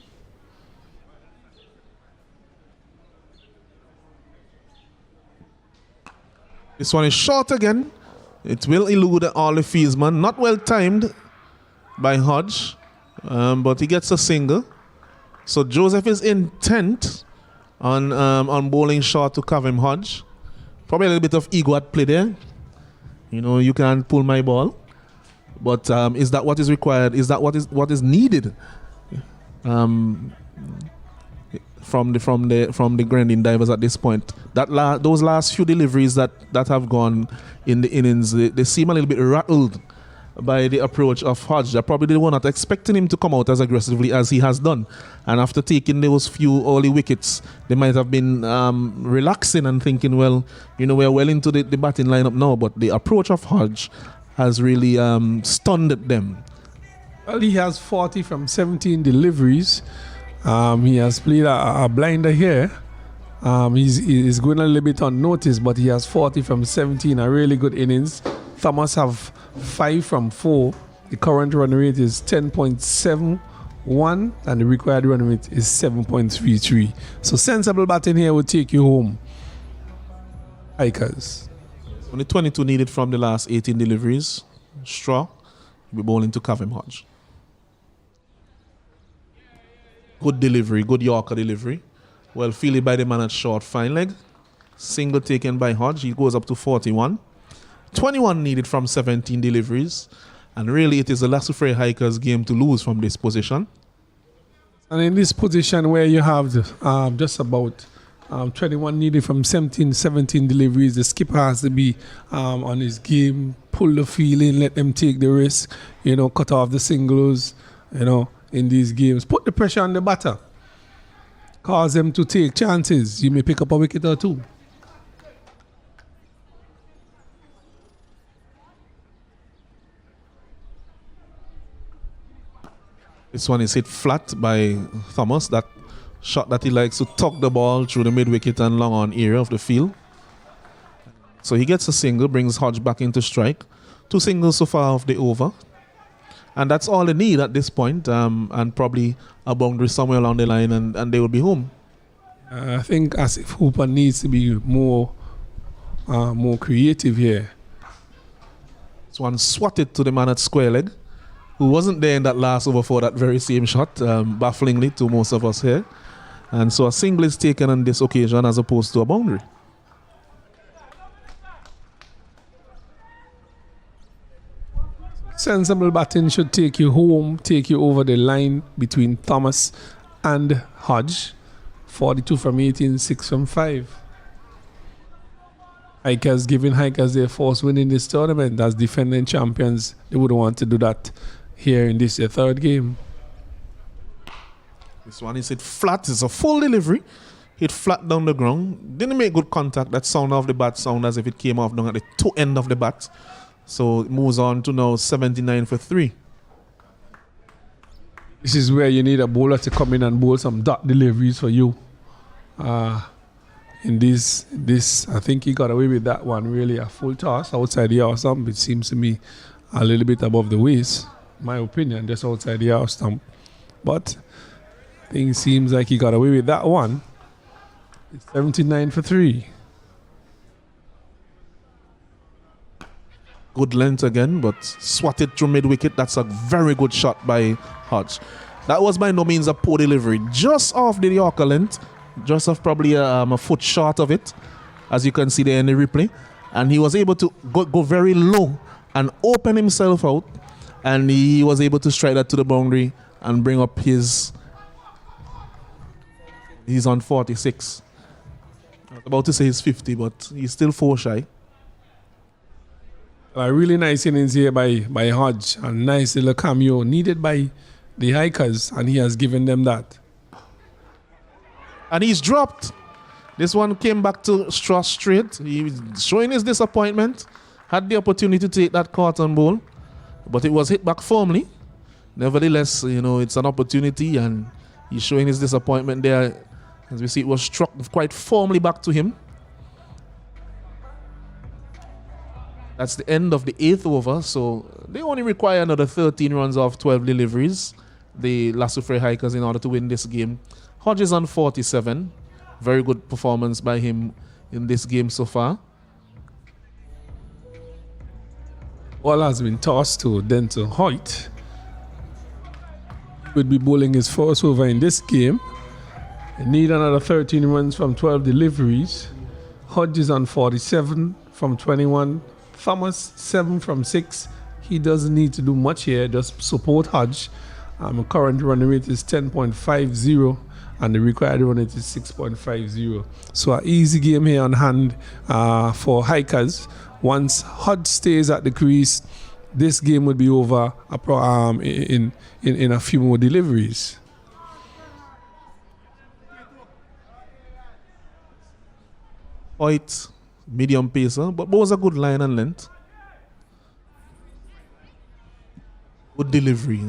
This one is short again. It will elude all the fieldsmen. Not well timed by Hodge, but he gets a single. So Joseph is in 10th on bowling short to Kavem Hodge. Probably a little bit of ego at play there. You know, you can't pull my ball. But is that what is required? Is that what is needed from the Grenadine divers at this point? Those last few deliveries that have gone in the innings, they seem a little bit rattled by the approach of Hodge. They probably were not expecting him to come out as aggressively as he has done. And after taking those few early wickets, they might have been relaxing and thinking, well, you know, we're well into the batting lineup now. But the approach of Hodge has really stunned them. Well, he has 40 from 17 deliveries. He has played a blinder here. He's going a little bit unnoticed, but he has 40 from 17, a really good innings. Thomas have 5 from 4. The current run rate is 10.71 and the required run rate is 7.33. So sensible batting here will take you home. Hikers. Only 22 needed from the last 18 deliveries. Straw will be bowling to Kavem Hodge. Good delivery, good Yorker delivery. Well fielded by the man at short, fine leg. Single taken by Hodge. He goes up to 41. 21 needed from 17 deliveries. And really it is the Soufriere Hikers game to lose from this position. And in this position where you have just about 21 needed from 17 deliveries, the skipper has to be on his game, pull the field in, let them take the risk, you know, cut off the singles, you know, in these games. Put the pressure on the batter. Cause them to take chances. You may pick up a wicket or two. This one is hit flat by Thomas. That shot that he likes to tuck the ball through the mid-wicket and long on area of the field. So he gets a single, brings Hodge back into strike. 2 singles so far of the over. And that's all they need at this point, and probably a boundary somewhere along the line, and they will be home. I think Asif Hooper needs to be more creative here. This one swatted to the man at square leg, who wasn't there in that last over for that very same shot, bafflingly to most of us here. And so a single is taken on this occasion as opposed to a boundary. Sensible batting should take you home, take you over the line between Thomas and Hodge. 42 from 18, 6 from 5. Hikers giving Hikers their first win in this tournament as defending champions. They wouldn't want to do that here in this third game. This one is hit flat. It's a full delivery. Hit flat down the ground. Didn't make good contact. That sound of the bat sound as if it came off down at the toe end of the bat. So it moves on to now 79 for 3. This is where you need a bowler to come in and bowl some dot deliveries for you. In this, I think he got away with that one. Really, a full toss outside the house stump. It seems to me a little bit above the waist. My opinion, just outside the house stump. But I think it seems like he got away with that one. It's 79 for 3. Good length again, but swatted through mid-wicket. That's a very good shot by Hodge. That was by no means a poor delivery. Just off the Yorker length. Just off probably a foot short of it, as you can see there in the replay. And he was able to go very low and open himself out. And he was able to strike that to the boundary and bring up his... He's on 46. I was about to say he's 50, but he's still 4 shy. A really nice innings here by Hodge. A nice little cameo needed by the Hikers, and he has given them that. And he's dropped. This one came back to Straw straight. He's showing his disappointment. Had the opportunity to take that cotton ball, but it was hit back firmly. Nevertheless, you know, it's an opportunity, and he's showing his disappointment there. As we see, it was struck quite firmly back to him. That's the end of the 8th over, so they only require another 13 runs off 12 deliveries, the Soufriere Hikers, in order to win this game. Hodge is on 47. Very good performance by him in this game so far. Ball has been tossed to Denton Hoyt. He would be bowling his first over in this game. Need another 13 runs from 12 deliveries. Hodge is on 47 from 21. Thomas 7 from 6. He doesn't need to do much here, just support Hodge. Current run rate is 10.50 and the required run rate is 6.50. So an easy game here on hand for hikers. Once Hodge stays at the crease, this game would be over in a few more deliveries. White, medium pacer, but was a good line and length. Good delivery.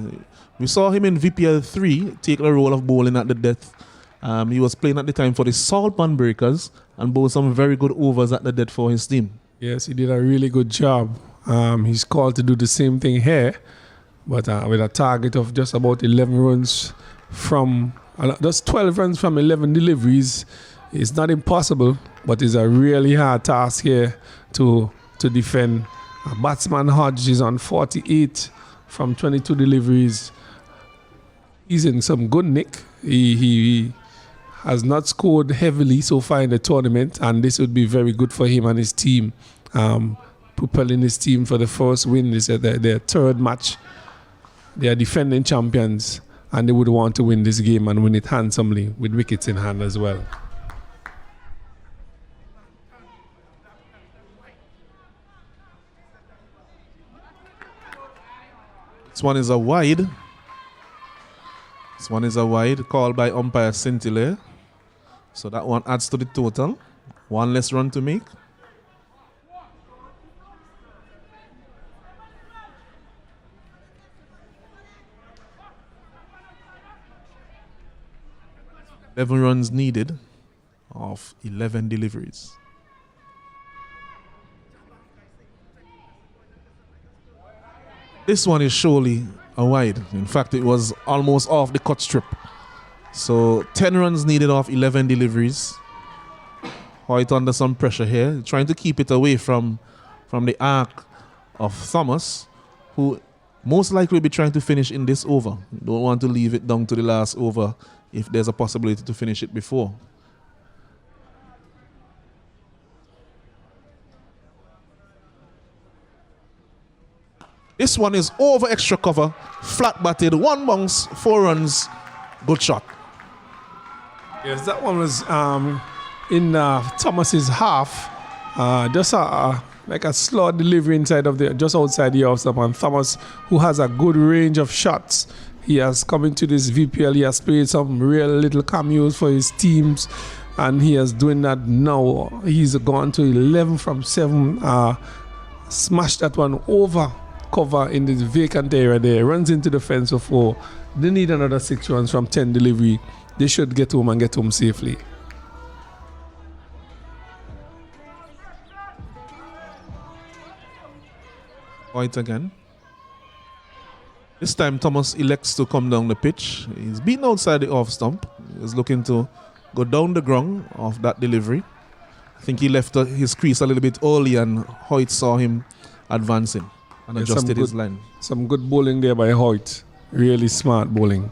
We saw him in VPL 3 take the role of bowling at the death. He was playing at the time for the Saltpan Breakers and bowled some very good overs at the death for his team. Yes, he did a really good job. He's called to do the same thing here, but with a target of just about 11 runs from, just 12 runs from 11 deliveries. It's not impossible, but it's a really hard task here to defend. Batsman Hodge is on 48 from 22 deliveries. He's in some good nick. He has not scored heavily so far in the tournament, and this would be very good for him and his team. Propelling his team for the first win. This is their third match. They are defending champions, and they would want to win this game and win it handsomely with wickets in hand as well. This one is a wide. This one is a wide called by umpire Scintillate. So that one adds to the total. One less run to make. Eleven runs needed of 11 deliveries. This one is surely a wide. In fact, it was almost off the cut strip. So 10 runs needed off 11 deliveries. Hoyt under some pressure here, trying to keep it away from the arc of Thomas, who most likely will be trying to finish in this over. Don't want to leave it down to the last over if there's a possibility to finish it before. This one is over extra cover, flat batted, one bounce, 4 runs, good shot. Yes, that one was in Thomas's half, just like a slow delivery inside of just outside the off stump. And Thomas, who has a good range of shots, he has come into this VPL. He has played some real little cameos for his teams, and he is doing that now. He's gone to 11 from 7, smashed that one over cover in this vacant area there, runs into the fence for 4. They need another 6 runs from 10 delivery. They should get home and get home safely. White again. This time Thomas elects to come down the pitch. He's beaten outside the off stump. He's looking to go down the ground of that delivery. I think he left his crease a little bit early and Hoyt saw him advancing and adjusted his line. Some good bowling there by Hoyt. Really smart bowling.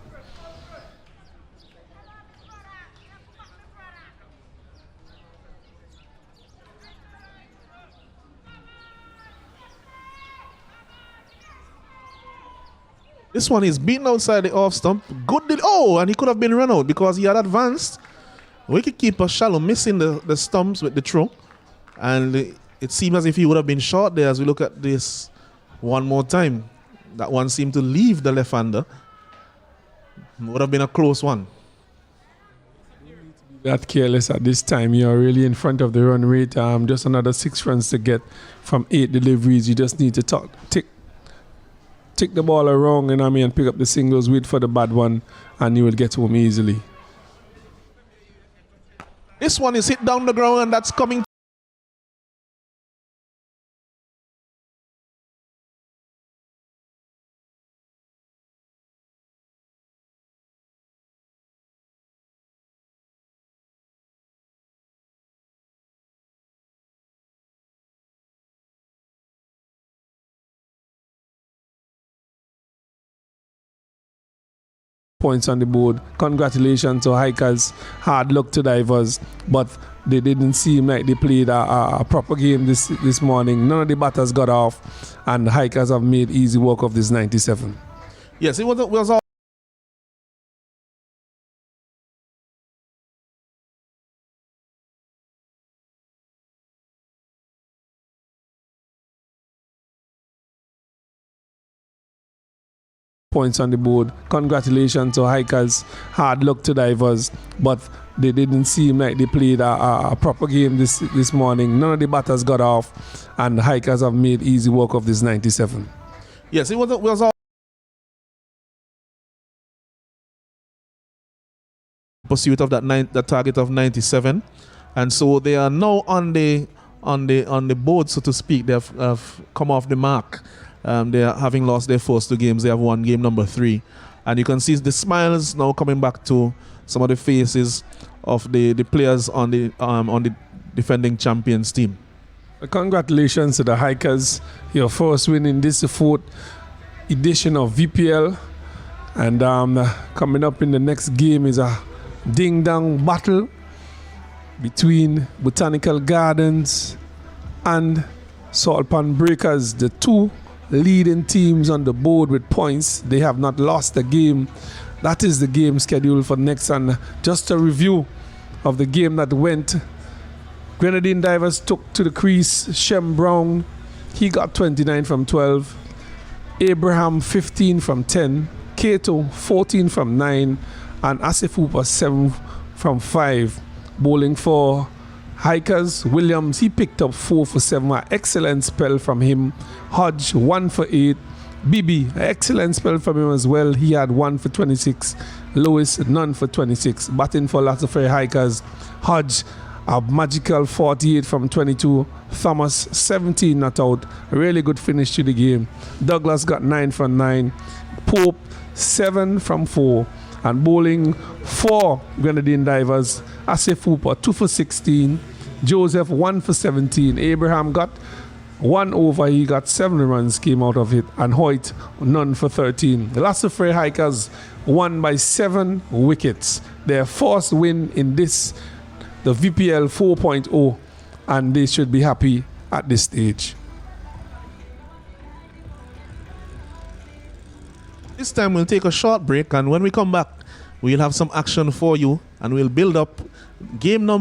This one is beaten outside the off stump. Good. And he could have been run out because he had advanced. Wicketkeeper Shallow missing the stumps with the throw. And it seemed as if he would have been short there as we look at this one more time. That one seemed to leave the left-hander. Would have been a close one. That careless at this time. You're really in front of the run rate. Just another 6 runs to get from 8 deliveries. You just need to tick the ball around, and pick up the singles, wait for the bad one, and you will get home easily. This one is hit down the ground, and that's coming points on the board. Congratulations to Hikers. Hard luck to Divers, but they didn't seem like they played a proper game this morning. None of the batters got off, and Hikers have made easy work of this 97. Yes, it was all points on the board. Congratulations to Hikers. Hard luck to Divers, but they didn't seem like they played a proper game this morning. None of the batters got off, and Hikers have made easy work of this 97. yes, it was all pursuit of that target of 97, and so they are now on the board, so to speak. They have come off the mark. They are having lost their first 2 games. They have won game number 3, and you can see the smiles now coming back to some of the faces of the players on the defending champions team. Congratulations to the Hikers. Your first win in this 4th edition of VPL, and coming up in the next game is a ding-dong battle between Botanical Gardens and Salt Pan Breakers, the 2 leading teams on the board with points. They have not lost a game. That is the game scheduled for next. And just a review of the game that went. Grenadine Divers took to the crease Shem Brown. He got 29 from 12. Abraham 15 from 10. Kato 14 from 9. And Asif Hooper 7 from 5. Bowling for Hikers, Williams, he picked up 4 for 7. An excellent spell from him. Hodge, 1 for 8. Bibi, an excellent spell from him as well. He had 1 for 26. Lewis, none for 26. Batting for Soufriere Hikers. Hodge, a magical 48 from 22. Thomas, 17 not out. A really good finish to the game. Douglas got 9 from 9. Pope, 7 from 4. And bowling for Grenadine Divers, Asif Hooper, 2 for 16. Joseph, 1 for 17. Abraham got 1 over. He got 7 runs came out of it. And Hoyt, none for 13. The Soufriere Hikers won by 7 wickets. Their first win in the VPL 4.0. And they should be happy at this stage. This time we'll take a short break, and when we come back, we'll have some action for you, and we'll build up game number